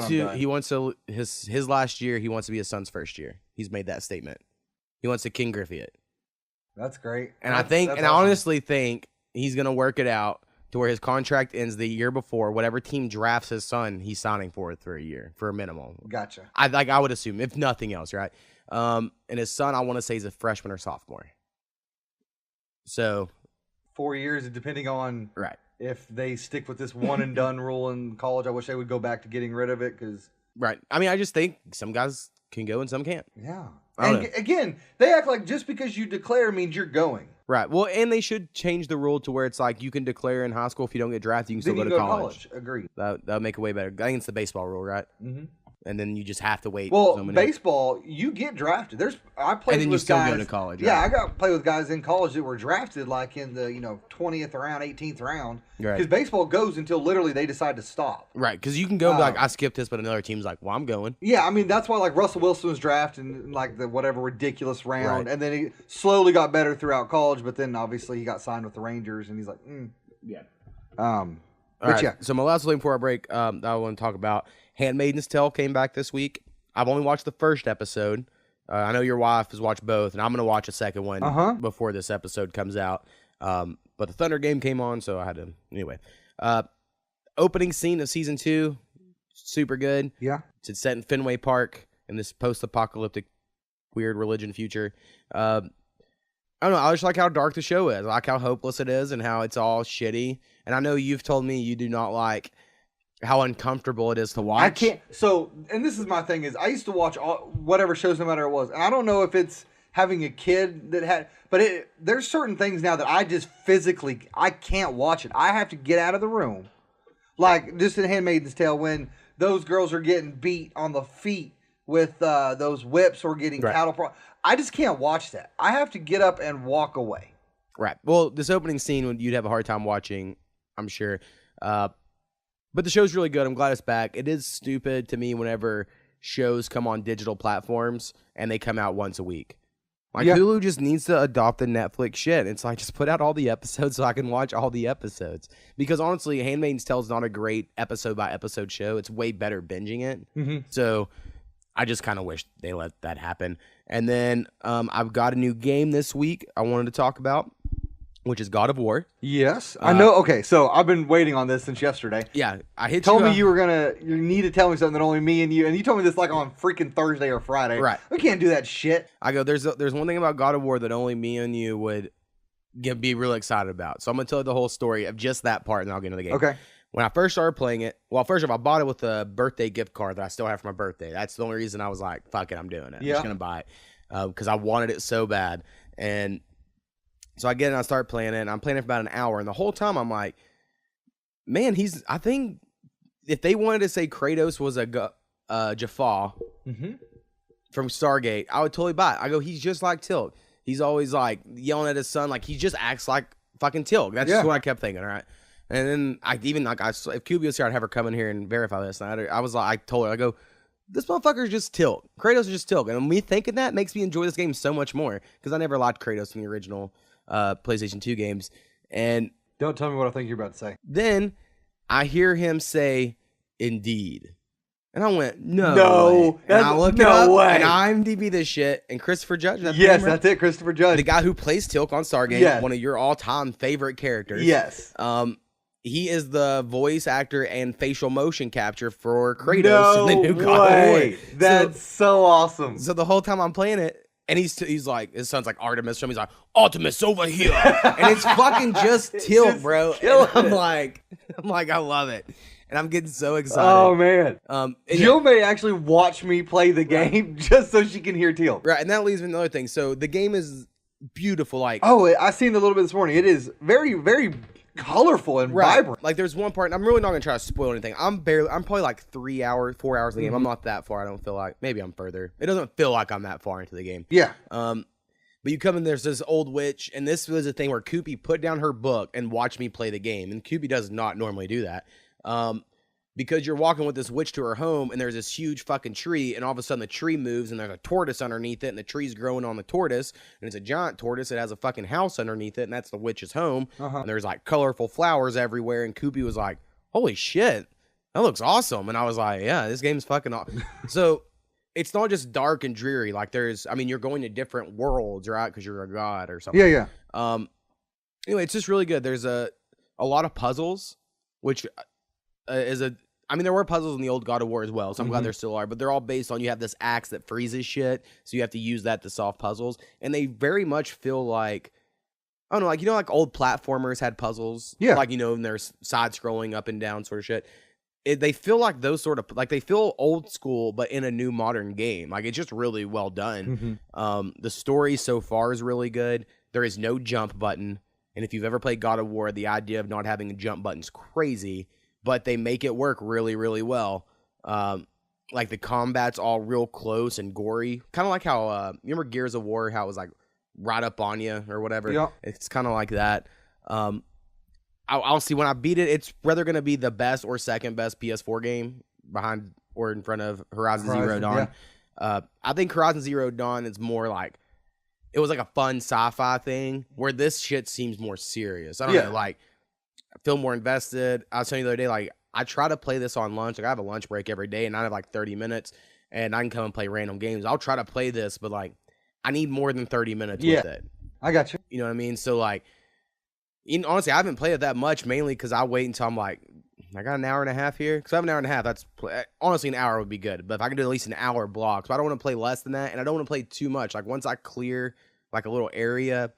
to his last year. He wants to be his son's first year. He's made that statement. He wants to King Griffey it. That's great, and I honestly think he's going to work it out to where his contract ends the year before whatever team drafts his son, he's signing for it for a year, for a minimum. Gotcha. I would assume, if nothing else, right? And his son, I want to say, he's a freshman or sophomore. So 4 years, depending on right if they stick with this one and done rule in college. I wish they would go back to getting rid of it because right. I mean, I just think some guys can go and some can't. Yeah. And again, they act like just because you declare means you're going. Right. Well, and they should change the rule to where it's like you can declare in high school if you don't get drafted, you can still go to college. Agreed. That would make it way better. I think it's the baseball rule, right? Mm-hmm. And then you just have to wait. Well, baseball, you get drafted. I played and then with you still guys, go to college. Yeah, right? I got to play with guys in college that were drafted like in the 20th round, 18th round. Because right. baseball goes until literally they decide to stop. Right, because you can go and be like, I skipped this, but another team's like, well, I'm going. Yeah, I mean, that's why like Russell Wilson was drafted in like the whatever ridiculous round. Right. And then he slowly got better throughout college, but then obviously he got signed with the Rangers and he's like, Yeah. All right. Yeah. So my last thing before I break that I want to talk about, Handmaidens Tale came back this week. I've only watched the first episode. I know your wife has watched both, and I'm going to watch a second one before this episode comes out. But the Thunder game came on, so I had to... Anyway. Opening scene of season 2, super good. Yeah. It's set in Fenway Park in this post-apocalyptic weird religion future. I don't know. I just like how dark the show is. I like how hopeless it is and how it's all shitty. And I know you've told me you do not like how uncomfortable it is to watch. I can't. So, and this is my thing is I used to watch whatever shows, no matter what it was. And I don't know if it's having a kid that had, but there's certain things now that I just physically, I can't watch it. I have to get out of the room. Like just in Handmaidens Tale when those girls are getting beat on the feet with those whips or getting cattle. I just can't watch that. I have to get up and walk away. Right. Well, this opening scene, you'd have a hard time watching, I'm sure. But the show's really good. I'm glad it's back. It is stupid to me whenever shows come on digital platforms and they come out once a week. Like Hulu just needs to adopt the Netflix shit. It's like, just put out all the episodes so I can watch all the episodes. Because honestly, Handmaid's Tale is not a great episode by episode show. It's way better binging it. Mm-hmm. So I just kind of wish they let that happen. And then I've got a new game this week I wanted to talk about, which is God of War. Yes, I know. Okay, so I've been waiting on this since yesterday. Yeah, you told me you need to tell me something that only me and you told me this like on freaking Thursday or Friday. Right. We can't do that shit. I go, there's one thing about God of War that only me and you would be really excited about. So I'm going to tell you the whole story of just that part and then I'll get into the game. Okay. when I first started playing it, well, first of all, I bought it with a birthday gift card that I still have for my birthday. That's the only reason I was like, fuck it, I'm doing it. I'm just going to buy it because I wanted it so bad. And so I get it and I start playing it, and I'm playing it for about an hour. And the whole time I'm like, man, I think if they wanted to say Kratos was a Jaffa from Stargate, I would totally buy it. I go, he's just like Tilk. He's always like yelling at his son, like he just acts like fucking Tilk. That's just what I kept thinking, all right? And then if QB was here, I'd have her come in here and verify this. And I was like, I told her, I go, this motherfucker's just Tilk. Kratos is just Tilk. And me thinking that makes me enjoy this game so much more because I never liked Kratos in the original PlayStation 2 games. And don't tell me what I think you're about to say. Then I hear him say, "Indeed," and I went, "No, way." And I look it up, and IMDb this shit, and Christopher Judge. That's it, Christopher Judge, the guy who plays Tilk on Stargate, one of your all-time favorite characters. Yes. He is the voice actor and facial motion capture for Kratos in the new God of War. That's so awesome. So the whole time I'm playing it, and he's like, his son's like Artemis. He's like, Artemis over here. And it's fucking just Tilk, bro. And I'm like, I love it. And I'm getting so excited. Oh, man. Jill may actually watch me play the game just so she can hear Tilk. Right, and that leads me to another thing. So the game is beautiful. Like, I seen a little bit this morning. It is very, very colorful and vibrant. Like there's one part, and I'm really not gonna try to spoil anything. I'm probably like 4 hours of the game. I'm not that far. I don't feel like. Maybe I'm further. It doesn't feel like I'm that far into the game. Yeah. But you come in, there's this old witch, and this was a thing where Koopy put down her book and watched me play the game. And Koopy does not normally do that. Because you're walking with this witch to her home, and there's this huge fucking tree, and all of a sudden the tree moves, and there's a tortoise underneath it, and the tree's growing on the tortoise, and it's a giant tortoise that has a fucking house underneath it, and that's the witch's home. And there's like colorful flowers everywhere, and Koopy was like, holy shit, that looks awesome. And I was like, yeah, this game's fucking awesome. So it's not just dark and dreary. Like you're going to different worlds, right? Because you're a god or something. Yeah. Anyway, it's just really good. There's a lot of puzzles, which there were puzzles in the old God of War as well, so I'm glad there still are, but they're all based on you have this axe that freezes shit, so you have to use that to solve puzzles, and they very much feel like, I don't know, like, like old platformers had puzzles, like, and there's side-scrolling up and down sort of shit. They feel like those sort of, like, they feel old school, but in a new modern game. Like, it's just really well done. The story so far is really good. There is no jump button, and if you've ever played God of War, the idea of not having a jump button is crazy, but they make it work really, really well. Like the combat's all real close and gory. Kind of like how, you remember Gears of War, how it was like right up on you or whatever? Yeah. It's kind of like that. I'll see when I beat it, it's whether going to be the best or second best PS4 game behind or in front of Horizon Zero Dawn. Yeah. I think Horizon Zero Dawn is more like, it was like a fun sci-fi thing where this shit seems more serious. I don't know, like, I feel more invested. I was telling you the other day, like, I try to play this on lunch. Like, I have a lunch break every day, and I have like 30 minutes, and I can come and play random games. I'll try to play this, but like, I need more than 30 minutes with it. I got you. You know what I mean? So like, honestly, I haven't played it that much, mainly because I wait until I'm like, I got an hour and a half here. Because I have an hour and a half. Honestly, an hour would be good. But if I can do at least an hour block, so I don't want to play less than that, and I don't want to play too much. Like, once I clear like a little area,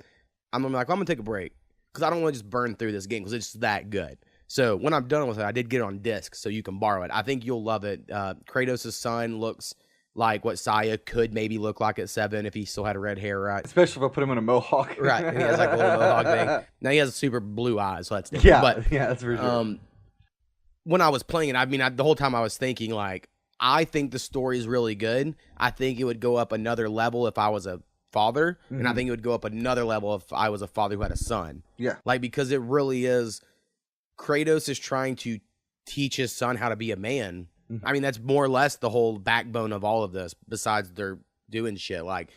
I'm gonna be like, I'm gonna take a break. Because I don't want to just burn through this game because it's that good. So when I'm done with it, I did get it on disc, so you can borrow it. I think you'll love it. Kratos' son looks like what Saya could maybe look like at 7 if he still had red hair, right? Especially if I put him in a mohawk. Right, and he has like a little mohawk thing. Now he has super blue eyes, so that's different. Yeah, but, that's for sure. When I was playing it, the whole time I was thinking, like, I think the story is really good. I think it would go up another level if I was a father, and I think it would go up another level if I was a father who had a son. Yeah. Like, because it really is, Kratos is trying to teach his son how to be a man. I mean, that's more or less the whole backbone of all of this, besides they're doing shit. Like,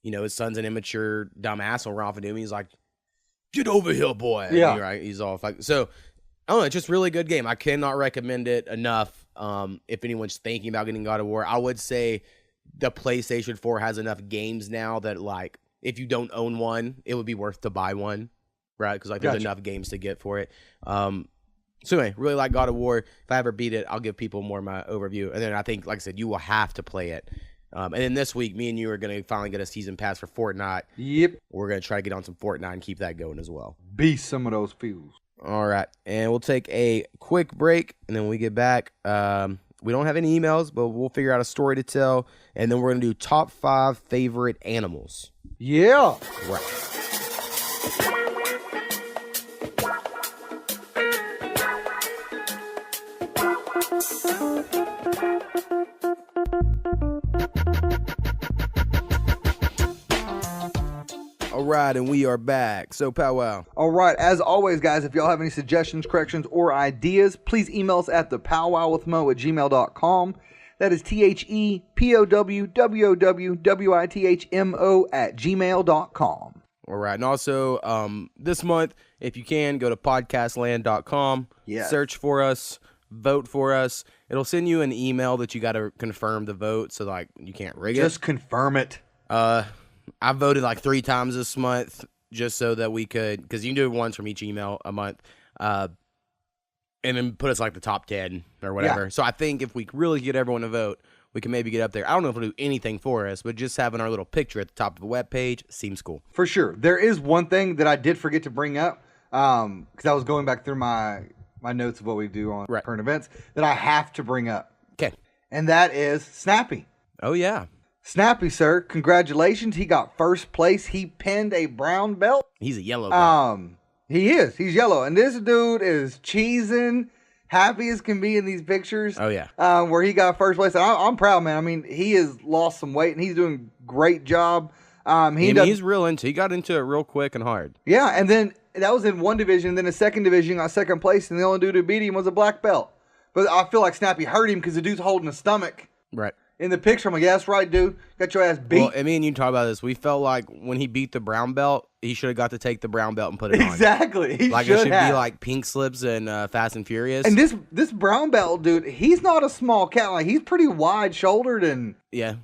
his son's an immature, dumb asshole run off into him. He's like, get over here, boy. Yeah. Right? He's all like, so, I don't know, it's just a really good game. I cannot recommend it enough. If anyone's thinking about getting God of War, I would say the PlayStation 4 has enough games now that, like, if you don't own one, it would be worth to buy one, right? Because, like, there's enough games to get for it. So anyway, really like God of War. If I ever beat it, I'll give people more of my overview. And then I think, like I said, you will have to play it. And then this week, me and you are going to finally get a season pass for Fortnite. Yep. We're going to try to get on some Fortnite and keep that going as well. Beast some of those feels. All right. And we'll take a quick break. And then when we get back, we don't have any emails, but we'll figure out a story to tell. And then we're going to do top 5 favorite animals. Yeah. Right. All right, and we are back. So, Powwow. All right. As always, guys, if y'all have any suggestions, corrections, or ideas, please email us at thepowwowwithmo@gmail.com. That is THEPOWWOWWITHMO@gmail.com. All right. And also, this month, if you can, go to podcastland.com. Yes. Search for us. Vote for us. It'll send you an email that you got to confirm the vote, so like you can't rig it. Just confirm it. I voted like 3 times this month just so that we could, because you can do it once from each email a month, and then put us like the top 10 or whatever. Yeah. So I think if we really get everyone to vote, we can maybe get up there. I don't know if it'll do anything for us, but just having our little picture at the top of the webpage seems cool. For sure. There is one thing that I did forget to bring up, because I was going back through my notes of what we do on current events, that I have to bring up. Okay. And that is Snappy. Oh, yeah. Snappy, sir, congratulations. He got first place. He pinned a brown belt. He's a yellow guy. He is. He's yellow. And this dude is cheesing, happy as can be in these pictures. Oh, yeah. Where he got first place. I'm proud, man. I mean, he has lost some weight, and he's doing a great job. He's real into it. He got into it real quick and hard. Yeah, and then that was in one division. Then the second division got second place, and the only dude who beat him was a black belt. But I feel like Snappy hurt him because the dude's holding a stomach. Right. In the picture, I'm like, yeah, that's right, dude. Got your ass beat. Well, me and you talk about this. We felt like when he beat the brown belt, he should have got to take the brown belt and put it on. Exactly. He like it should be like Pink Slips and Fast and Furious. And this brown belt dude, he's not a small cat. Like, he's pretty wide shouldered, and yeah.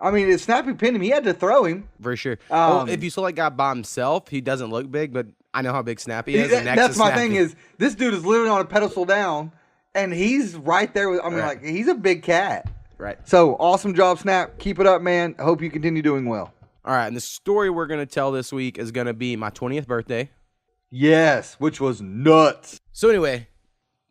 I mean, if Snappy pinned him, he had to throw him. For sure. If you saw that guy by himself, he doesn't look big, but I know how big Snappy is. That's my thing is, this dude is literally on a pedestal down, and he's right there with, like, he's a big cat. Right. So, awesome job, Snap. Keep it up, man. I hope you continue doing well. All right, and the story we're going to tell this week is going to be my 20th birthday. Yes, which was nuts. So anyway,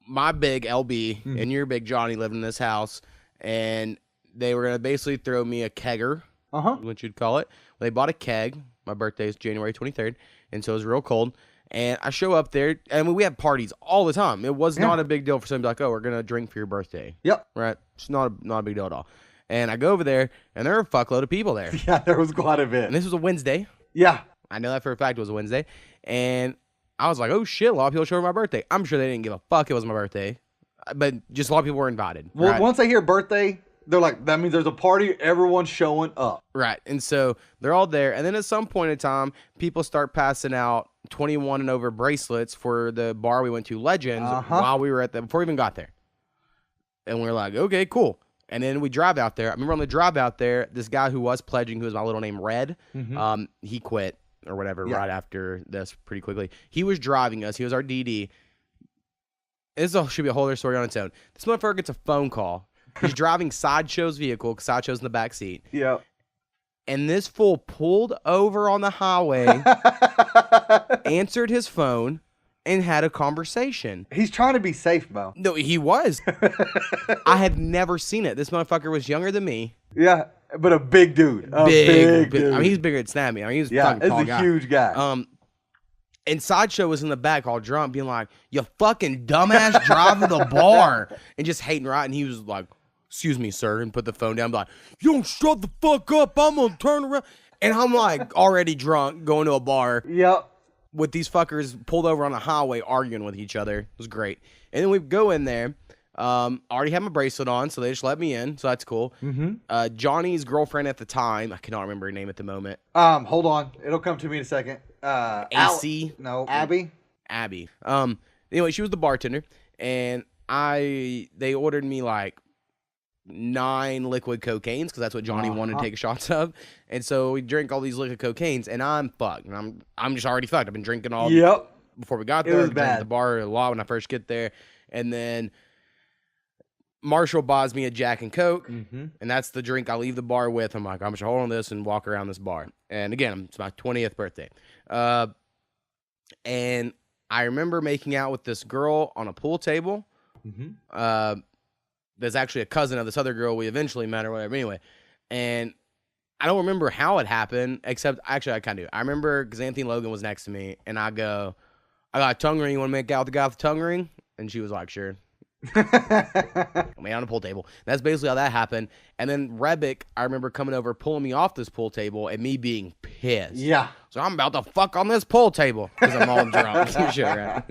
my big LB and your big Johnny lived in this house, and they were going to basically throw me a kegger, what you'd call it. Well, they bought a keg. My birthday is January 23rd, and so it was real cold. And I show up there, and we have parties all the time. It was not a big deal for somebody to be like, oh, we're going to drink for your birthday. Yep. Right? It's not a big deal at all. And I go over there, and there are a fuckload of people there. Yeah, there was quite a bit. And this was a Wednesday. Yeah. I know that for a fact it was a Wednesday. And I was like, oh, shit, a lot of people showed my birthday. I'm sure they didn't give a fuck it was my birthday. But just a lot of people were invited. Well, right? once they hear birthday, they're like, that means there's a party. Everyone's showing up. Right. And so they're all there. And then at some point in time, people start passing out 21 and over bracelets for the bar we went to, Legends, while we were before we even got there. And we were like, okay, cool. And then we drive out there. I remember on the drive out there, this guy who was pledging, who was my little name, Red, he quit or whatever right after this pretty quickly. He was driving us. He was our DD. This should be a whole other story on its own. This motherfucker gets a phone call. He's driving Sideshow's vehicle, because Sideshow's in the back seat. Yeah. And this fool pulled over on the highway, answered his phone, and had a conversation. He's trying to be safe, Bo. No, he was. I have never seen it. This motherfucker was younger than me. Yeah, but a big dude. Big dude. I mean, he's bigger than Snappy. I mean, he's a fucking tall guy. He's a huge guy. And Sideshow was in the back all drunk, being like, you fucking dumbass, drive to the bar. And just hating right. And he was like, excuse me, sir, and put the phone down, like, you don't shut the fuck up, I'm gonna turn around. And I'm like already drunk, going to a bar. Yep. With these fuckers pulled over on the highway arguing with each other. It was great. And then we go in there. Already had my bracelet on, so they just let me in, so that's cool. Johnny's girlfriend at the time, I cannot remember her name at the moment. Hold on, it'll come to me in a second. AC? No, Abby. Anyway, she was the bartender, and they ordered me like 9 liquid cocaines, because that's what Johnny wanted to take shots of. And so we drink all these liquid cocaines, and I'm fucked. And I'm just already fucked. I've been drinking all before we got there. It was bad. At the bad. bar a lot when I first get there. And then Marshall buys me a Jack and Coke, and that's the drink I leave the bar with. I'm like, I'm just holding this and walk around this bar. And again, it's my 20th birthday. And I remember making out with this girl on a pool table. There's actually a cousin of this other girl we eventually met or whatever. Anyway, and I don't remember how it happened, except actually I kind of do. I remember because Anthony Logan was next to me, and I go, I got a tongue ring. You want to make out with the guy with the tongue ring? And she was like, sure. I made on a pool table. That's basically how that happened. And then Rebick, I remember coming over, pulling me off this pool table, and me being pissed. Yeah. So I'm about to fuck on this pool table because I'm all drunk. Shit, right?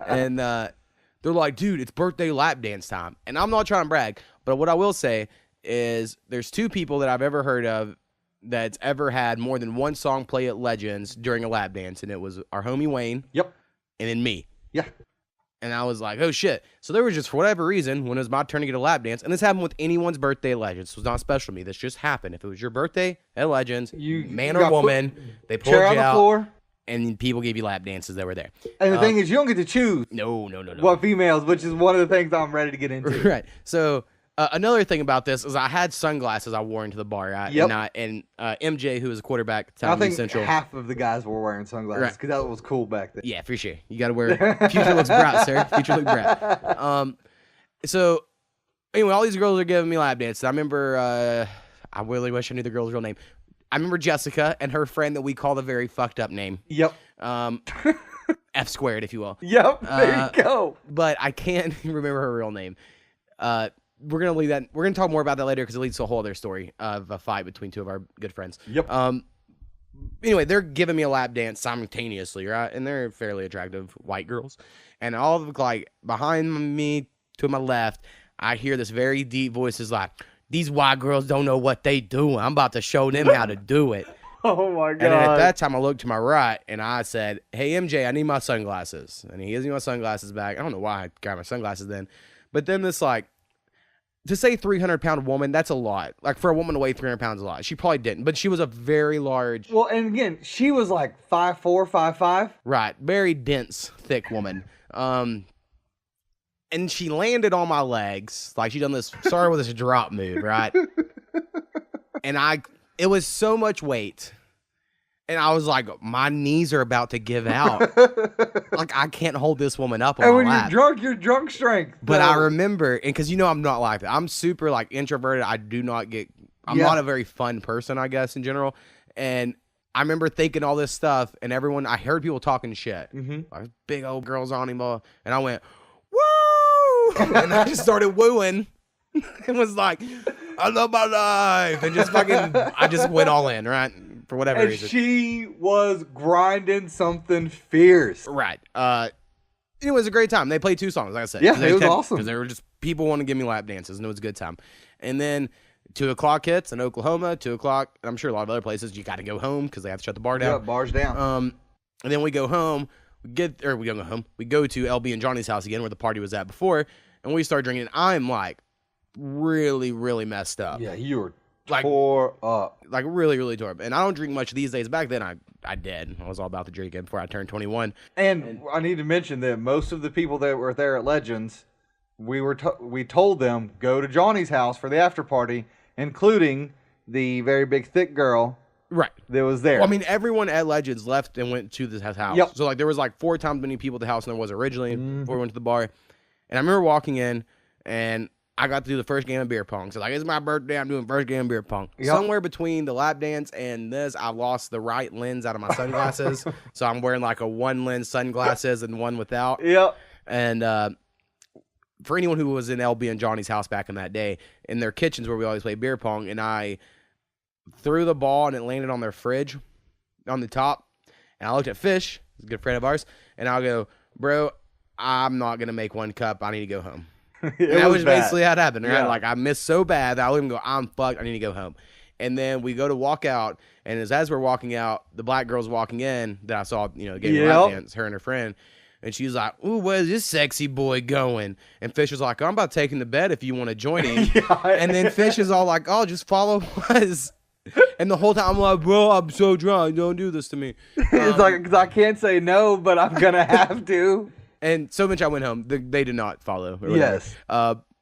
And they're like, dude, it's birthday lap dance time. And I'm not trying to brag, but what I will say is there's 2 people that I've ever heard of that's ever had more than one song play at Legends during a lap dance, and it was our homie Wayne. Yep. And then me. Yeah. And I was like, oh, shit. So there was just, for whatever reason, when it was my turn to get a lap dance, and this happened with anyone's birthday at Legends. This was not special to me. This just happened. If it was your birthday at Legends, man or woman, they pulled you on the out, floor, and people gave you lap dances that were there. And the thing is, you don't get to choose No. what females, which is one of the things I'm ready to get into. Right. So another thing about this is I had sunglasses I wore into the bar. Right? Yep. And MJ, who was a quarterback at the I time, think Central. half of the guys were wearing sunglasses because that was cool back then. Yeah, for sure. You got to wear future looks bright, sir. Future looks bright. So anyway, all these girls are giving me lap dances. I remember, I really wish I knew the girl's real name. I remember Jessica and her friend that we call the very fucked up name. Yep. F squared, if you will. Yep. There you go. But I can't remember her real name. We're gonna leave that. We're gonna talk more about that later because it leads to a whole other story of a fight between 2 of our good friends. Yep. Anyway, they're giving me a lap dance simultaneously, right? And they're fairly attractive white girls. And all of like behind me to my left, I hear this very deep voice is like, "These white girls don't know what they do. I'm about to show them how to do it." Oh my god. And then at that time, I looked to my right and I said, "Hey MJ, I need my sunglasses." And he gives me my sunglasses back. I don't know why I got my sunglasses then, but then this like. To say 300-pound woman, that's a lot. Like, for a woman to weigh 300 pounds, a lot. She probably didn't, but she was a very large... Well, and again, she was like 5'4", 5'5". Right. Very dense, thick woman. And she landed on my legs. Like, she done this... Started with this drop move, right? And it was so much weight. And I was like, my knees are about to give out. Like, I can't hold this woman up on and my when lap. you're drunk strength. But I remember, and because I'm not like that. I'm super like introverted. I'm not a very fun person, I guess, in general. And I remember thinking all this stuff, and I heard people talking shit. Like big old girls on him, and I went, woo! And I just started wooing. It was like, I love my life. And just I just went all in, right? For whatever and reason. She was grinding something fierce. Right. It was a great time. They played 2 songs, like I said. Yeah, it was awesome. Because they were just people wanting to give me lap dances, and it was a good time. And then 2 o'clock hits in Oklahoma, 2 o'clock, I'm sure a lot of other places, you got to go home because they have to shut the bar down. Yeah, bars down. And then we go home, we go to LB and Johnny's house again where the party was at before, and we start drinking. I'm like really, really messed up. Yeah, you were like tore up. Like really, really tore up. And I don't drink much these days. Back then, I did. I was all about the drinking before I turned 21. And I need to mention that most of the people that were there at Legends, we told them go to Johnny's house for the after party, including the very big thick girl. Right. That was there. Well, I mean, everyone at Legends left and went to this house. Yep. So like there was like 4 times many people at the house than there was originally before we went to the bar. And I remember walking in and I got to do the first game of beer pong. So like, it's my birthday. I'm doing first game of beer pong. Yep. Somewhere between the lap dance and this, I lost the right lens out of my sunglasses. So I'm wearing like a 1 lens sunglasses and one without. Yep. And for anyone who was in LB and Johnny's house back in that day, in their kitchens where we always play beer pong, and I threw the ball and it landed on their fridge on the top. And I looked at Fish, he's a good friend of ours, and I'll go, bro, I'm not going to make 1 cup. I need to go home. That was basically how it happened. Right? Yeah. Like, I missed so bad that I would even go, I'm fucked. I need to go home. And then we go to walk out, and as we're walking out, the black girl's walking in that I saw, getting a lap dance, her and her friend. And she's like, ooh, where's this sexy boy going? And Fish was like, I'm about to take him to bed if you want to join him. And then Fish is all like, oh, just follow us. And the whole time I'm like, bro, I'm so drunk. Don't do this to me. It's like, because I can't say no, but I'm going to have to. And so much I went home. They did not follow. Yes.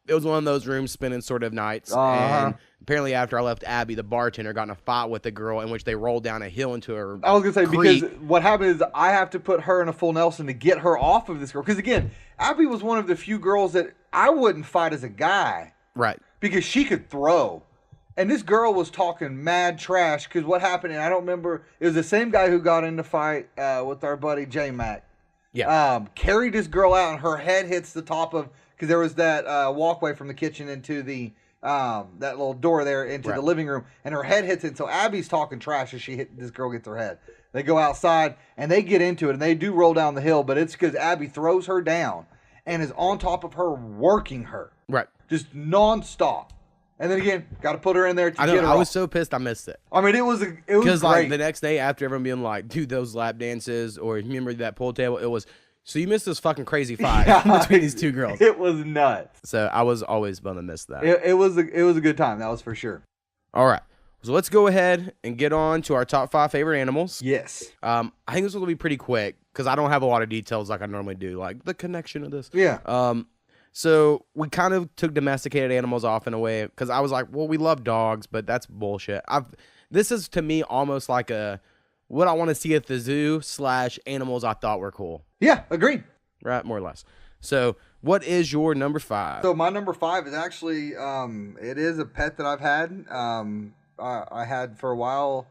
It was one of those room spinning sort of nights. And apparently after I left Abby, the bartender got in a fight with the girl in which they rolled down a hill into her I was going to say, creek. because what happened is I have to put her in a full Nelson to get her off of this girl. Because, again, Abby was one of the few girls that I wouldn't fight as a guy. Right. Because she could throw. And this girl was talking mad trash. Because what happened, and I don't remember, it was the same guy who got in the fight with our buddy J-Mac. Yeah. Carried this girl out, and her head hits the top of, because there was that walkway from the kitchen into the that little door there into the living room, and her head hits it. So Abby's talking trash as this girl gets her head. They go outside and they get into it, and they do roll down the hill, but it's because Abby throws her down and is on top of her, working her, Right. just nonstop. And then again, got to put her in there to I know. get her I was off. so pissed I missed it. I mean, it was Because great. like the next day after everyone being like, dude, those lap dances, or remember that pool table, it was, so you missed this fucking crazy fight between these two girls. It was nuts. So I was always bummed to miss that. It was a good time. That was for sure. All right. So let's go ahead and get on to our top 5 favorite animals. Yes. I think this will be pretty quick because I don't have a lot of details like I normally do, like the connection of this. Yeah. So we kind of took domesticated animals off in a way because I was like, well, we love dogs, but that's bullshit. This is to me almost like what I want to see at the zoo / animals I thought were cool. Yeah, agreed. Right, more or less. So what is your number 5? So my number 5 is actually, it is a pet that I've had. I had for a while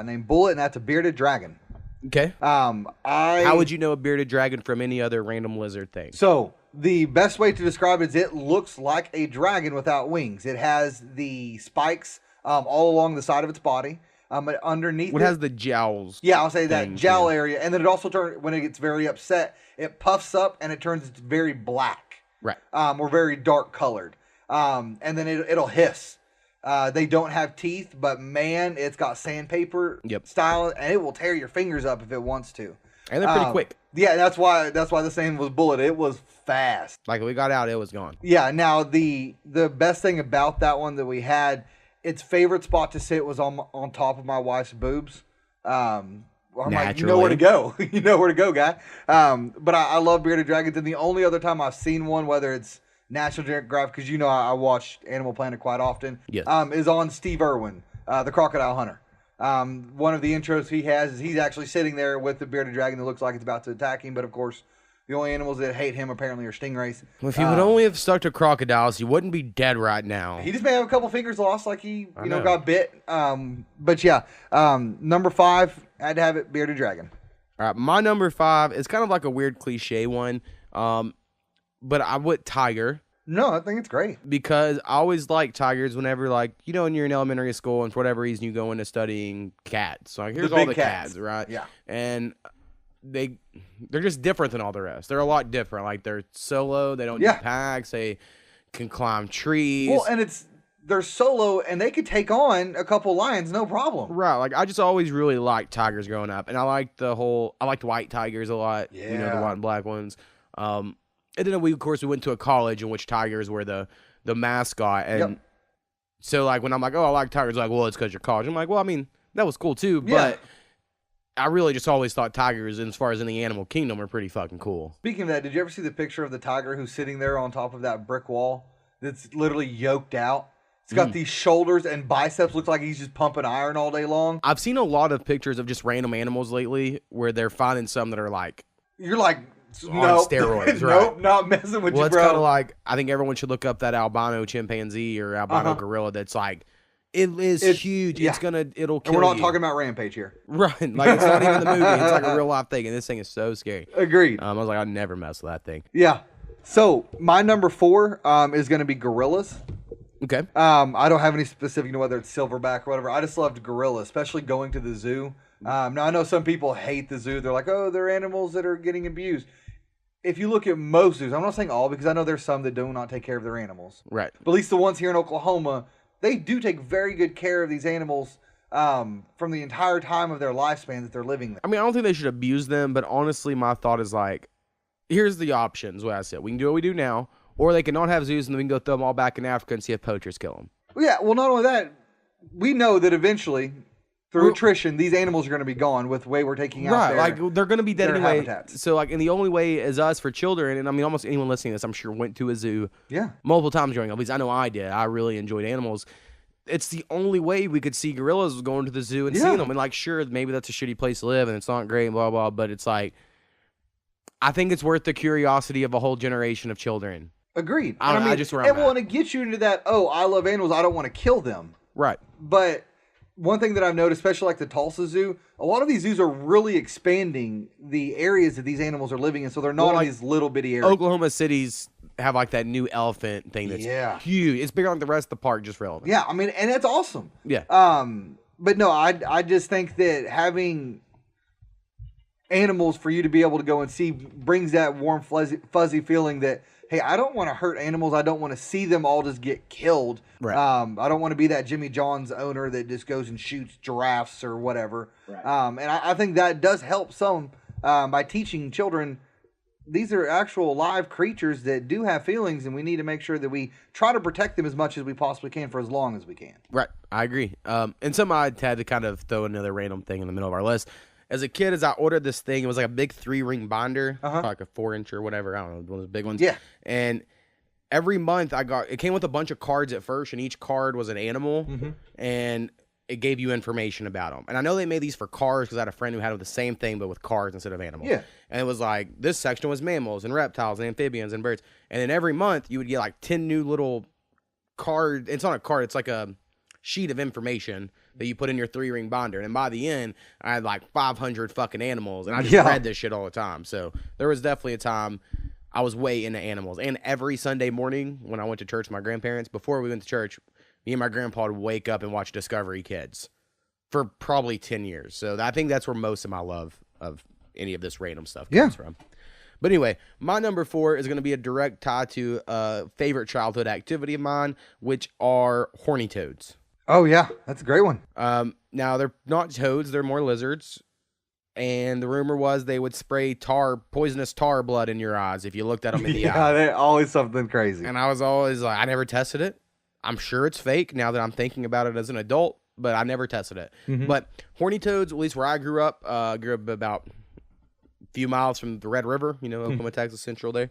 named Bullet, and that's a bearded dragon. Okay. How would you know a bearded dragon from any other random lizard thing? So the best way to describe it is it looks like a dragon without wings. It has the spikes all along the side of its body. Underneath What has the jowls? Yeah, I'll say that thing, jowl area, and then it also turns when it gets very upset. It puffs up and it turns very black, Right. or very dark colored, and then it'll hiss. They don't have teeth, but man, it's got sandpaper style, and it will tear your fingers up if it wants to. And they're pretty quick. Yeah, that's why this name was Bullet. It was fast. Like we got out, it was gone. Yeah. Now the best thing about that one that we had, its favorite spot to sit was on top of my wife's boobs. I'm like, you know where to go. You know where to go, guy. But I love bearded dragons, and the only other time I've seen one, whether it's National Geographic, because you know I watch Animal Planet quite often, is on Steve Irwin, the crocodile hunter. One of the intros he has is he's actually sitting there with the bearded dragon that looks like it's about to attack him, but of course, the only animals that hate him apparently are stingrays. Well, if he would only have stuck to crocodiles, he wouldn't be dead right now. He just may have a couple fingers lost, like he got bit. But yeah, number 5, I had to have it, bearded dragon. All right, my number 5 is kind of like a weird cliche one, but I went tiger. No, I think it's great. Because I always like tigers whenever, like, when you're in elementary school and for whatever reason you go into studying cats. So like, here's all the cats, right? Yeah. And they're just different than all the rest. They're a lot different. Like, they're solo. They don't need packs. They can climb trees. Well, and they're solo, and they could take on a couple lions, no problem. Right. Like, I just always really liked tigers growing up. And I liked white tigers a lot. Yeah. The white and black ones. And then we went to a college in which tigers were the mascot. And so, like, when I'm like, oh, I like tigers, like, well, it's because you're college. I'm like, well, I mean, that was cool too. But I really just always thought tigers, as far as in the animal kingdom, are pretty fucking cool. Speaking of that, did you ever see the picture of the tiger who's sitting there on top of that brick wall that's literally yoked out? It's got these shoulders and biceps. Looks like he's just pumping iron all day long. I've seen a lot of pictures of just random animals lately where they're finding some that are like... You're like... on steroids, right? Nope, not messing with you, bro. Well, it's kind of like, I think everyone should look up that albino chimpanzee or albino gorilla that's like, it's huge. Yeah. It'll kill you. And we're not you. talking about Rampage here. Right. Like, it's not even the movie. It's like a real life thing, and this thing is so scary. Agreed. I was like, I'd never mess with that thing. Yeah. So, my number 4 is going to be gorillas. Okay. I don't have any specific, whether it's silverback or whatever. I just loved gorillas, especially going to the zoo. Now, I know some people hate the zoo. They're like, oh, they're animals that are getting abused. If you look at most zoos, I'm not saying all, because I know there's some that do not take care of their animals. Right. But at least the ones here in Oklahoma, they do take very good care of these animals from the entire time of their lifespan that they're living there. I mean, I don't think they should abuse them, but honestly, my thought is like, here's the options, what I said. We can do what we do now, or they can not have zoos and then we can go throw them all back in Africa and see if poachers kill them. Well, yeah, well, not only that, we know that eventually through attrition, these animals are going to be gone with the way we're taking out their, like they're going to be dead their anyway. habitats. So like, and the only way is us for children, and I mean almost anyone listening to this, I'm sure went to a zoo multiple times growing up. At least I know I did. I really enjoyed animals. It's the only way we could see gorillas was going to the zoo and seeing them. And like, sure, maybe that's a shitty place to live and it's not great and blah blah. But it's like, I think it's worth the curiosity of a whole generation of children. Agreed. I mean, just where I'm and want to get you into that. Oh, I love animals. I don't want to kill them. Right. But one thing that I've noticed, especially like the Tulsa Zoo, a lot of these zoos are really expanding the areas that these animals are living in, so they're not in these little bitty areas. Oklahoma City's have like that new elephant thing that's huge. It's bigger than the rest of the park just for elephants. Yeah, I mean, and that's awesome. Yeah. But no, I just think that having animals for you to be able to go and see brings that warm, fuzzy feeling that, hey, I don't want to hurt animals. I don't want to see them all just get killed. Right. I don't want to be that Jimmy John's owner that just goes and shoots giraffes or whatever. Right. And I think that does help some by teaching children these are actual live creatures that do have feelings, and we need to make sure that we try to protect them as much as we possibly can for as long as we can. Right. I agree. And something I had to kind of throw another random thing in the middle of our list. As a kid, as I ordered this thing, it was like a big 3-ring binder, like a 4-inch or whatever. I don't know, one of those big ones. Yeah. And every month it came with a bunch of cards at first, and each card was an animal, and it gave you information about them. And I know they made these for cars because I had a friend who had the same thing, but with cars instead of animals. Yeah. And it was like, this section was mammals and reptiles and amphibians and birds. And then every month you would get like 10 new little cards. It's not a card. It's like a sheet of information that you put in your 3-ring binder. And by the end, I had like 500 fucking animals. And I just read this shit all the time. So there was definitely a time I was way into animals. And every Sunday morning when I went to church with my grandparents, before we went to church, me and my grandpa would wake up and watch Discovery Kids for probably 10 years. So I think that's where most of my love of any of this random stuff comes from. But anyway, my number 4 is going to be a direct tie to a favorite childhood activity of mine, which are horny toads. Oh, yeah. That's a great one. Now, they're not toads. They're more lizards. And the rumor was they would spray poisonous tar blood in your eyes if you looked at them in the eye. Yeah, they're always something crazy. And I was always like, I never tested it. I'm sure it's fake now that I'm thinking about it as an adult, but I never tested it. But horny toads, at least where I grew up about a few miles from the Red River, Oklahoma, Texas, Central there.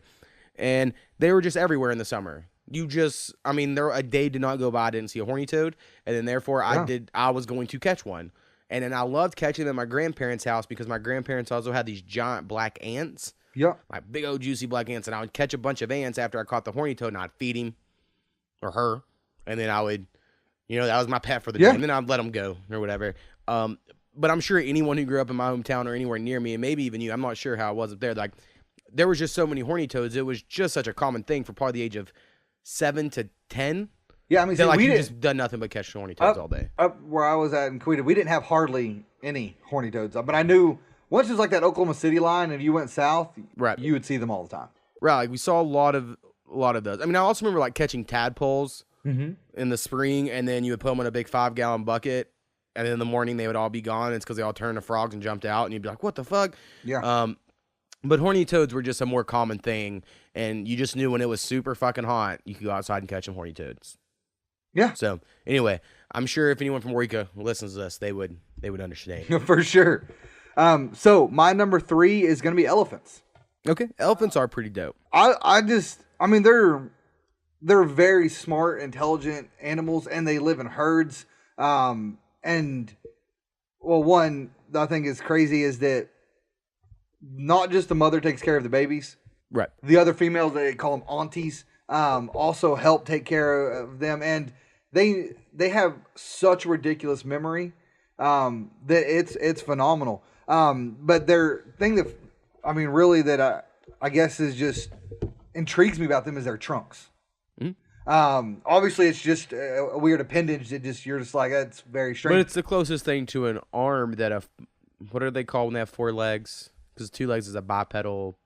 And they were just everywhere in the summer. A day did not go by I didn't see a horny toad. And then therefore I was going to catch one. And then I loved catching them at my grandparents' house because my grandparents also had these giant black ants. Yeah. Like big old juicy black ants. And I would catch a bunch of ants after I caught the horny toad and I'd feed him or her. And then I would, that was my pet for the day. And then I'd let them go or whatever. But I'm sure anyone who grew up in my hometown or anywhere near me, and maybe even you, I'm not sure how it was up there. Like, there was just so many horny toads. It was just such a common thing for probably the age of 7 to 10. Yeah, I mean, we just done nothing but catch horny toads all day. Up where I was at in Quita, we didn't have hardly any horny toads. But I knew once it was like that Oklahoma City line, and you went south, you would see them all the time. Right, like we saw a lot of those. I mean, I also remember like catching tadpoles in the spring, and then you would put them in a big 5-gallon bucket, and then in the morning they would all be gone. It's because they all turned to frogs and jumped out, and you'd be like, "What the fuck?" Yeah. But horny toads were just a more common thing, and you just knew when it was super fucking hot, you could go outside and catch some horny toads. Yeah. So anyway, I'm sure if anyone from Eureka listens to this, they would understand. For sure. So my number 3 is going to be elephants. Okay, elephants are pretty dope. They're very smart, intelligent animals, and they live in herds. One that I think is crazy is that not just the mother takes care of the babies. Right. The other females, they call them aunties, also help take care of them, and they have such ridiculous memory that it's phenomenal. But their thing that I guess is just intrigues me about them is their trunks. Obviously it's just a weird appendage that you're just like, that's very strange. But it's the closest thing to an arm that what are they called when they have 4 legs? Because 2 legs is a bipedal,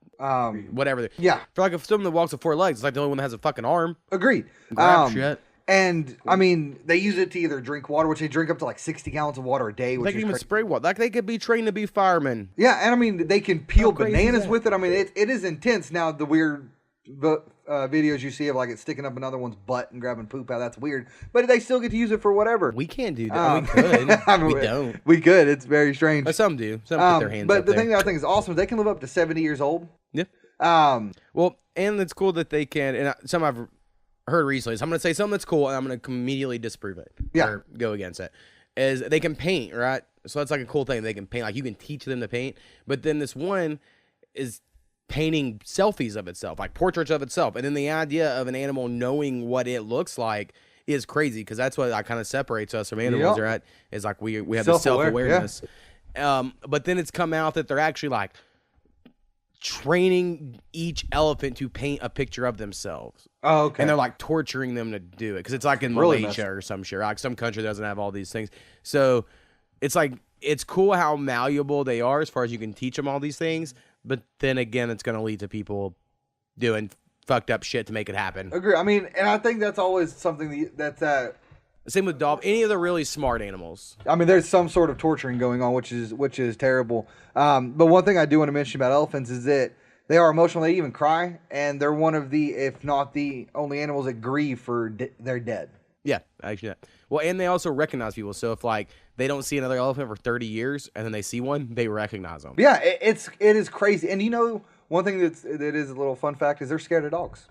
whatever. Yeah. For like if someone that walks with 4 legs, it's like the only one that has a fucking arm. Agreed. Grab shit. And I mean, they use it to either drink water, which they drink up to like 60 gallons of water a day. Which they can even spray water. Like they could be trained to be firemen. Yeah, and I mean, they can peel bananas with it. I mean, it is intense. Now, the weird videos you see of like it sticking up another one's butt and grabbing poop out. That's weird, but they still get to use it for whatever. We can't do that. We could. I mean, we don't. We could. It's very strange. But some do. Some put their hands but up the there. thing that I think is awesome is they can live up to 70 years old. Yeah. Well, and it's cool that they can. And some I've heard recently. So I'm going to say something that's cool, and I'm going to immediately disprove it. Yeah. Or go against it. Is they can paint, right? So that's like a cool thing. They can paint. Like you can teach them to paint. But then this one is painting selfies of itself, like portraits of itself. And then the idea of an animal knowing what it looks like is crazy, because that's what kind of separates us from animals, right? Is like we have this self-awareness. Yeah. But then it's come out that they're actually like training each elephant to paint a picture of themselves. Oh, okay. And they're like torturing them to do it, because it's like in Malaysia or some shit, like some country that doesn't have all these things. So it's like, it's cool how malleable they are as far as you can teach them all these things. But then again, it's going to lead to people doing fucked up shit to make it happen. Agree. I mean, and I think that's always something that's same with dolphins. Any of the really smart animals. I mean, there's some sort of torturing going on, which is terrible. But one thing I do want to mention about elephants is that they are emotional. They even cry, and they're one of the, if not the only animals that grieve for their dead. Yeah, actually. Well, and they also recognize people. So if like they don't see another elephant for 30 years and then they see one, they recognize them. Yeah, it is crazy. And you know, one thing that is a little fun fact is they're scared of dogs.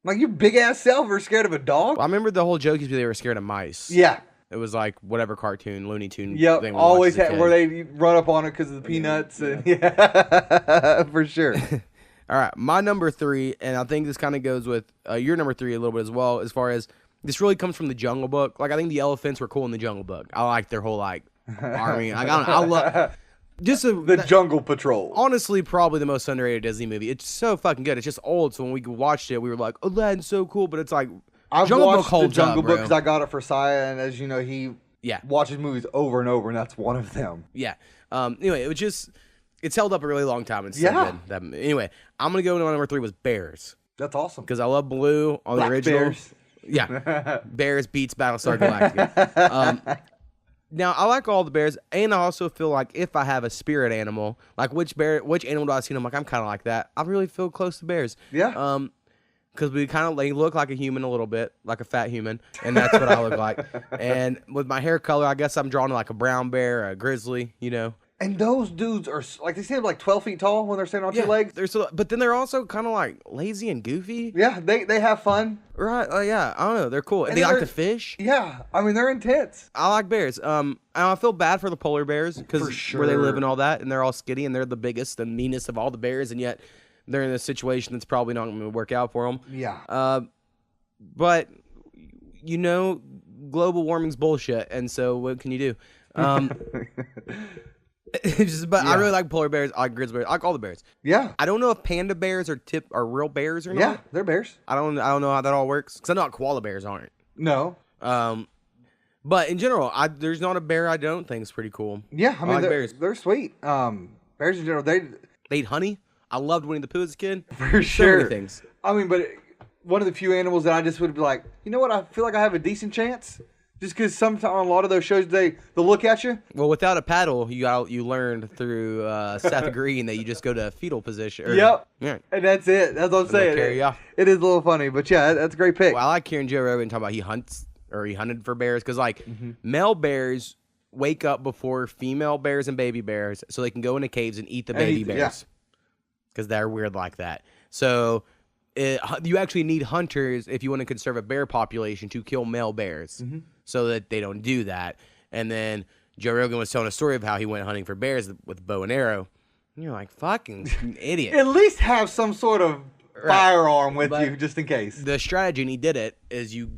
Like your big ass self are scared of a dog. Well, I remember the whole joke is they were scared of mice. Yeah. It was like whatever cartoon, Looney Tune. Yep, always had where they run up on it because of the peanuts. And yeah, for sure. All right, my number 3, and I think this kind of goes with your number 3 a little bit as well, as far as this really comes from the Jungle Book. Like, I think the elephants were cool in the Jungle Book. I like their whole, like, army. Like, I love just the Jungle Patrol. Honestly, probably the most underrated Disney movie. It's so fucking good. It's just old, so when we watched it, we were like, Aladdin's so cool, but it's like, Jungle Book holds the Jungle Book because I got it for Saya, and as you know, he watches movies over and over, and that's one of them. Yeah. Anyway, it was just... It's held up a really long time. It's so good. Anyway, I'm going to go to my number 3 was Bears. That's awesome. Because I love Blue on the original. Bears. Yeah. Bears beats Battlestar Galactica. Now, I like all the bears, and I also feel like if I have a spirit animal, like which animal do I see? I'm like, I'm kind of like that. I really feel close to bears. Yeah. Because we kind of look like a human a little bit, like a fat human, and that's what I look like. And with my hair color, I guess I'm drawn to like a brown bear, a grizzly, you know. And those dudes are like, they stand like 12 feet tall when they're standing on two legs. But then they're also kind of like lazy and goofy. Yeah, they have fun. Right. Yeah. I don't know. They're cool. And they like to fish. Yeah. I mean, they're intense. I like bears. And I feel bad for the polar bears because where they live and all that, and they're all skinny and they're the biggest and meanest of all the bears, and yet they're in a situation that's probably not going to work out for them. Yeah. But you know, global warming's bullshit, and so what can you do? I really like polar bears. I like grizzly bears. I like all the bears. Yeah. I don't know if panda bears are real bears or not. Yeah, they're bears. I don't know how that all works, because I know koala bears aren't. No. But in general, there's not a bear I don't think is pretty cool. Yeah, I mean, bears. They're sweet. Bears in general, they eat honey. I loved Winnie the Pooh as a kid. For sure. So many things. I mean, but one of the few animals that I just would be like, you know what? I feel like I have a decent chance. Just because sometimes on a lot of those shows, they'll look at you. Well, without a paddle, you learned through Seth Green that you just go to fetal position. Yep. Yeah. And that's it. That's what I'm saying. It is a little funny, but yeah, that's a great pick. Well, I like hearing Joe Rogan talk about he hunted for bears, because like male bears wake up before female bears and baby bears, so they can go into caves and eat the baby bears, because they're weird like that. So you actually need hunters if you want to conserve a bear population to kill male bears. So that they don't do that. And then Joe Rogan was telling a story of how he went hunting for bears with bow and arrow. And you're like, fucking idiot. At least have some sort of firearm with you, just in case. The strategy, and he did it, is you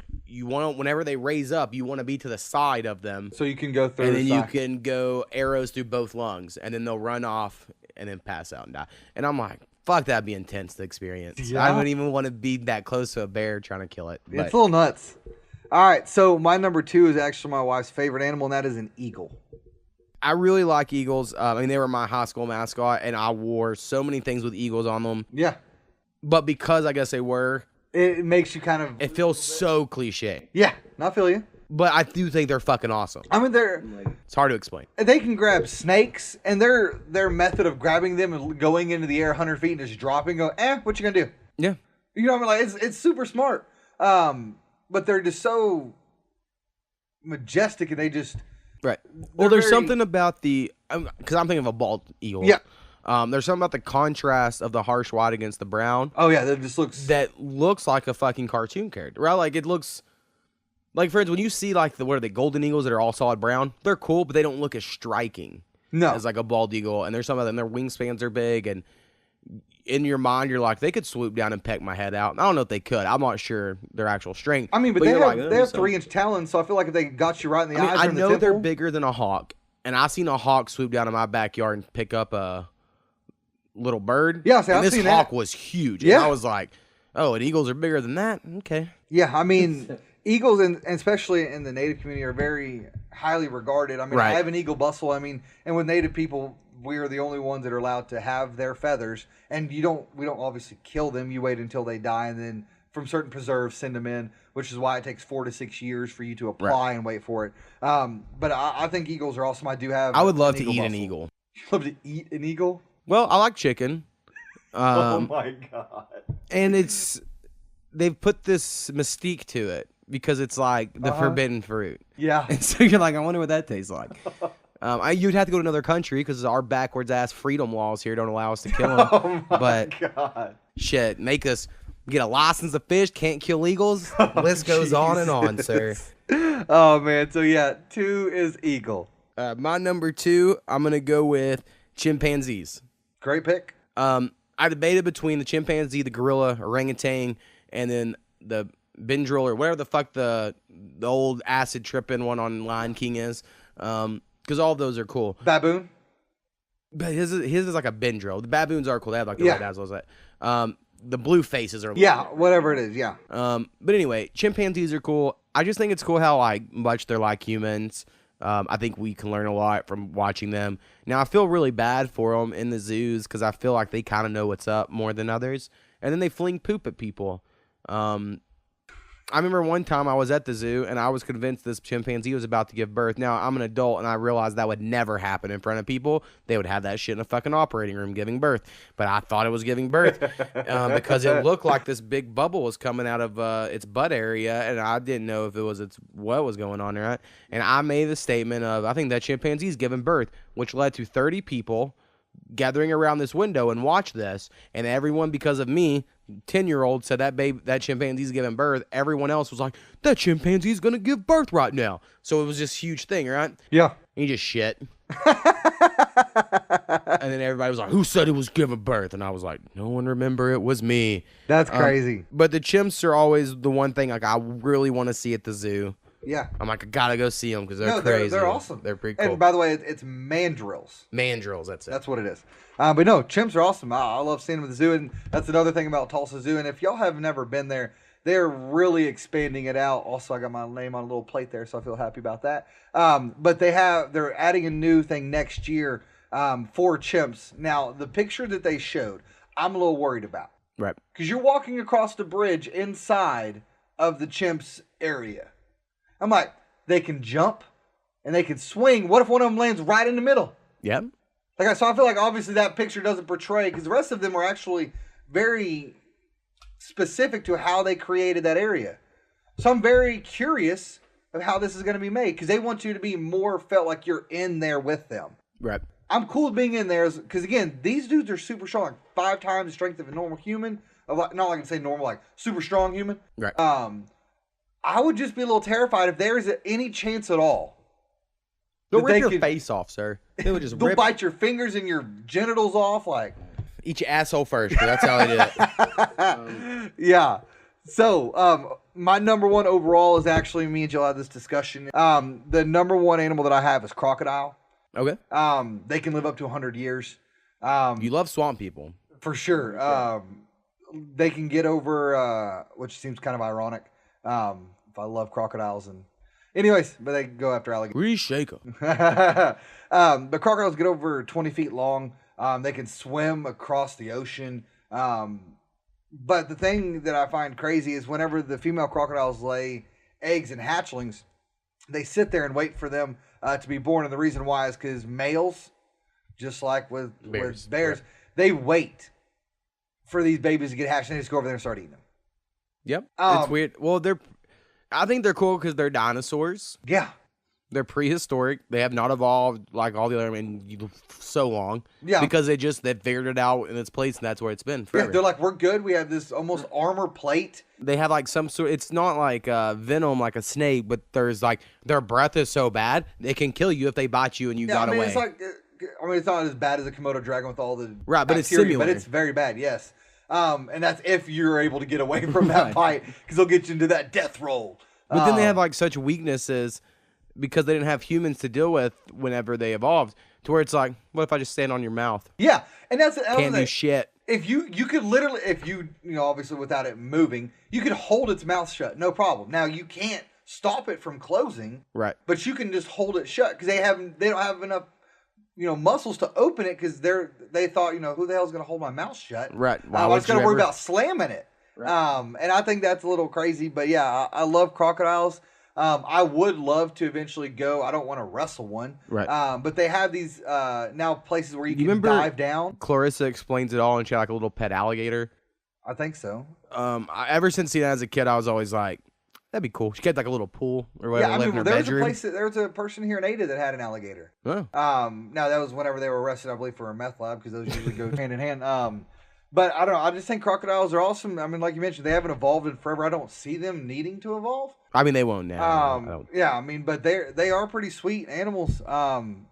want to, whenever they raise up, you want to be to the side of them. So you can go through. And then you can go arrows through both lungs. And then they'll run off and then pass out and die. And I'm like, fuck, that'd be intense to experience. Yeah. I wouldn't even want to be that close to a bear trying to kill it. It's a little nuts. All right, so my number 2 is actually my wife's favorite animal, and that is an eagle. I really like eagles. I mean, they were my high school mascot, and I wore so many things with eagles on them. Yeah. But because I guess they were... It makes you kind of... It feels so cliche. Yeah, I feel you. But I do think they're fucking awesome. I mean, it's hard to explain. They can grab snakes, and their method of grabbing them and going into the air 100 feet and just dropping, what you gonna do? Yeah. You know what I mean? Like it's super smart. But they're just so majestic, and they just Right. Well, there's something about the because I'm thinking of a bald eagle. Yeah. There's something about the contrast of the harsh white against the brown. Oh yeah, that looks like a fucking cartoon character, right? Like it looks like, for instance, when you see like what are they, golden eagles that are all solid brown? They're cool, but they don't look as striking as like a bald eagle. And there's some of them, their wingspans are big, and in your mind, you're like, they could swoop down and peck my head out. And I don't know if they could. I'm not sure their actual strength. I mean, but they have 3-inch talons, so I feel like if they got you right in the eyes, I know they're bigger than a hawk, and I seen a hawk swoop down in my backyard and pick up a little bird. Yeah, see, this hawk was huge. Yeah, and I was like, oh, and eagles are bigger than that. Okay. Yeah, I mean, eagles, and especially in the native community, are very highly regarded. I mean, I have an eagle bustle. I mean, and with native people, we are the only ones that are allowed to have their feathers, and we don't obviously kill them. You wait until they die, and then from certain preserves send them in, which is why it takes 4 to 6 years for you to apply and wait for it. But I think eagles are awesome. I would love to eat an eagle. You love to eat an eagle? Well, I like chicken. Oh my god! And they've put this mystique to it because it's like the forbidden fruit. Yeah. And so you're like, I wonder what that tastes like. You'd have to go to another country because our backwards ass freedom laws here don't allow us to kill them. Oh my god! Shit, make us get a license to fish, can't kill eagles. List goes on and on, sir. Oh man, so yeah, 2 is eagle. My number 2, I'm gonna go with chimpanzees. Great pick. I debated between the chimpanzee, the gorilla, orangutan, and then the Benadryl or whatever the fuck the old acid tripping one on Lion King is. Because all of those are cool. Baboon? But his is like a Benadryl. The baboons are cool. They have like the red eyes. That. The blue faces are. Yeah, whatever it is. Yeah. But anyway, chimpanzees are cool. I just think it's cool how like much they're like humans. I think we can learn a lot from watching them. Now I feel really bad for them in the zoos because I feel like they kind of know what's up more than others, and then they fling poop at people. I remember one time I was at the zoo and I was convinced this chimpanzee was about to give birth. Now, I'm an adult and I realized that would never happen in front of people. They would have that shit in a fucking operating room giving birth. But I thought it was giving birth because it looked like this big bubble was coming out of its butt area, and I didn't know if it was what was going on there. Right? And I made the statement of, I think that chimpanzee's giving birth, which led to 30 people gathering around this window and watch this, and everyone, because of me, 10-year-old, said that chimpanzee's giving birth. Everyone else was like, that chimpanzee's gonna give birth right now. So it was this huge thing, right? Yeah. And he just shit. And then everybody was like, who said it was giving birth? And I was like, no one remember, it was me. That's crazy. But the chimps are always the one thing like I really want to see at the zoo. Yeah. I'm like, I gotta go see them because they're crazy. They're awesome. They're pretty cool. And by the way, it's mandrills. Mandrills, that's it. That's what it is. But no, chimps are awesome. I love seeing them at the zoo, and that's another thing about Tulsa Zoo. And if y'all have never been there, they're really expanding it out. Also, I got my name on a little plate there, so I feel happy about that. But they're adding a new thing next year for chimps. Now, the picture that they showed, I'm a little worried about. Right. Because you're walking across the bridge inside of the chimps area. I'm like, they can jump and they can swing. What if one of them lands right in the middle? Yep. So I feel like obviously that picture doesn't portray, because the rest of them are actually very specific to how they created that area. So I'm very curious of how this is going to be made, because they want you to be more felt like you're in there with them. Right. I'm cool with being in there because, again, these dudes are super strong, like 5 times the strength of a normal human. Not like I can say normal, like super strong human. Right. I would just be a little terrified if there's any chance at all. They'll rip your face off, sir. They would just they'll bite your fingers and your genitals off, like. Eat your asshole first, because that's how they do it. Yeah. So, my number 1 overall is actually, me and Jill had this discussion. The number 1 animal that I have is crocodile. Okay. They can live up to 100 years. You love swamp people. For sure. They can get over, which seems kind of ironic. If I love crocodiles and... Anyways, but they go after alligators. We shake them. The crocodiles get over 20 feet long. They can swim across the ocean. But the thing that I find crazy is whenever the female crocodiles lay eggs and hatchlings, they sit there and wait for them to be born. And the reason why is because males, just like with bears, they wait for these babies to get hatched, and they just go over there and start eating them. Yep. It's weird. Well, I think they're cool because they're dinosaurs. Yeah. They're prehistoric. They have not evolved like all the other in so long. Yeah. Because they figured it out in its place, and that's where it's been forever. Yeah, they're like, we're good. We have this almost armor plate. They have like some sort. It's not like venom, like a snake, but there's like their breath is so bad it can kill you if they bite you and you got away. It's like, it's not as bad as a Komodo dragon with all the right, but bacteria, it's similar. But it's very bad. Yes. And that's if you're able to get away from that bite, because they'll get you into that death roll. But then they have like such weaknesses because they didn't have humans to deal with whenever they evolved, to where it's like, what if I just stand on your mouth? Yeah, and that's can't do shit. If you could literally, if you obviously without it moving, you could hold its mouth shut, no problem. Now you can't stop it from closing, right? But you can just hold it shut because they don't have enough muscles to open it because they thought who the hell's gonna hold my mouth shut, right? I was gonna worry about slamming it, right. And I think that's a little crazy, but yeah, I love crocodiles. I would love to eventually go. I don't want to wrestle one. Right. But they have these now places where you can dive down. Clarissa explains it all, and she had like a little pet alligator. I think so. Ever since seeing that as a kid, I was always like, that'd be cool. She had like a little pool or whatever. Yeah, there was a person here in Ada that had an alligator. Oh. Now that was whenever they were arrested, I believe, for a meth lab, because those usually go hand in hand. But I don't know. I just think crocodiles are awesome. I mean, like you mentioned, they haven't evolved in forever. I don't see them needing to evolve. I mean, they won't now. Yeah, I mean, but they are pretty sweet animals.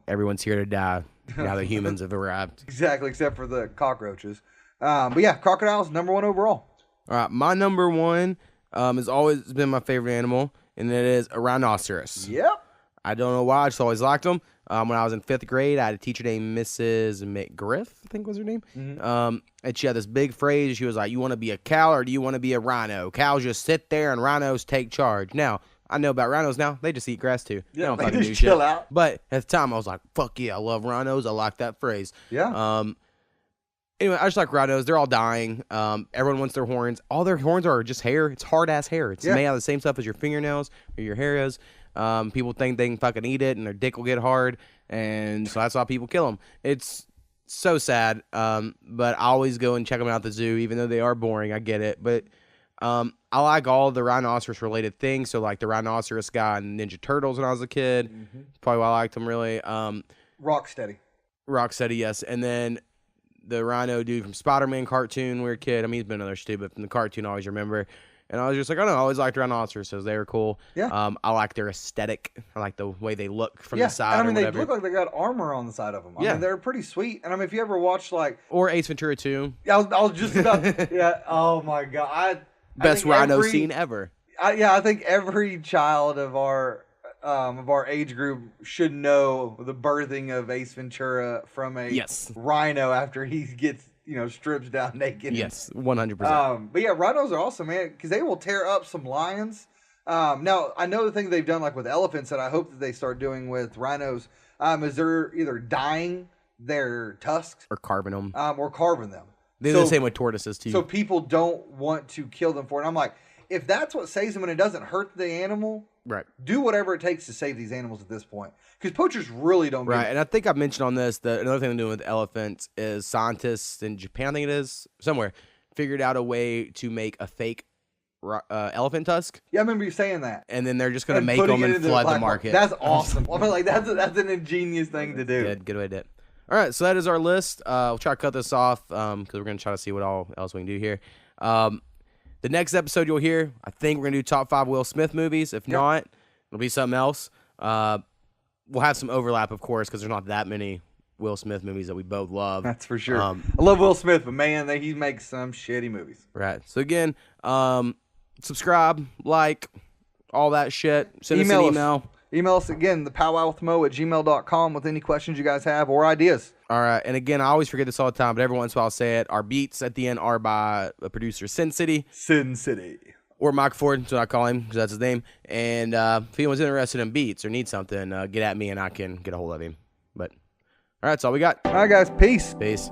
Everyone's here to die now that humans have arrived. Exactly, except for the cockroaches. But yeah, crocodiles, number one overall. All right, my number one has always been my favorite animal, and it is a rhinoceros. Yep. I don't know why. I just always liked them. When I was in 5th grade, I had a teacher named Mrs. McGriff, I think was her name. Mm-hmm. And she had this big phrase. She was like, you want to be a cow or do you want to be a rhino? Cows just sit there and rhinos take charge. Now, I know about rhinos now. They just eat grass too. Yeah, they don't just chill out. But at the time, I was like, fuck yeah, I love rhinos. I like that phrase. Yeah. Anyway, I just like rhinos. They're all dying. Everyone wants their horns. All their horns are just hair. It's hard-ass hair. It's made out of the same stuff as your fingernails or your hair is. People think they can fucking eat it and their dick will get hard. And so that's why people kill them. It's so sad. But I always go and check them out at the zoo, even though they are boring. I get it. But I like all the rhinoceros-related things. So like the rhinoceros guy and Ninja Turtles when I was a kid. Mm-hmm. Probably why I liked them, really. Rocksteady, yes. And then the rhino dude from Spider-Man cartoon when we were a kid. I mean, he's been another stupid, but from the cartoon I always remember. And I was just like, I don't know, I always liked rhinoceroses. They were cool. Yeah. I like their aesthetic. I like the way they look from the side. I mean, they look like they got armor on the side of them. I mean, they're pretty sweet. And I mean, if you ever watch or Ace Ventura 2. Yeah, I was just about. Yeah. Oh my god. Best rhino scene ever. I think every child of our age group should know the birthing of Ace Ventura from a rhino after he gets strips down naked. Yes, 100%. But yeah, rhinos are awesome, man, because they will tear up some lions. Now I know the thing they've done like with elephants that I hope that they start doing with rhinos is they're either dyeing their tusks or carving them. They do the same with tortoises too. So people don't want to kill them for it. And I'm like, if that's what saves them and it doesn't hurt the animal, right? Do whatever it takes to save these animals at this point, because poachers really don't. Right, and I think I've mentioned on this that another thing they're doing with elephants is scientists in Japan, I think it is somewhere, figured out a way to make a fake elephant tusk. Yeah, I remember you saying that. And then they're just going to make them and flood the market. That's awesome. I mean, like that's an ingenious thing to do. Good way to do it. All right, so that is our list. We'll try to cut this off because we're going to try to see what else we can do here. The next episode you'll hear, I think we're going to do top 5 Will Smith movies. If not, it'll be something else. We'll have some overlap, of course, because there's not that many Will Smith movies that we both love. That's for sure. I love Will Smith, but man, he makes some shitty movies. Right. So again, subscribe, like, all that shit. Send us an email. Email us again, thepowwowwithmo@gmail.com with any questions you guys have or ideas. All right. And again, I always forget this all the time, but every once in a while I'll say it. Our beats at the end are by a producer, Sin City. Or Mike Ford, so I call him because that's his name. And if anyone's interested in beats or needs something, get at me and I can get a hold of him. But all right, that's all we got. All right, guys. Peace. Peace.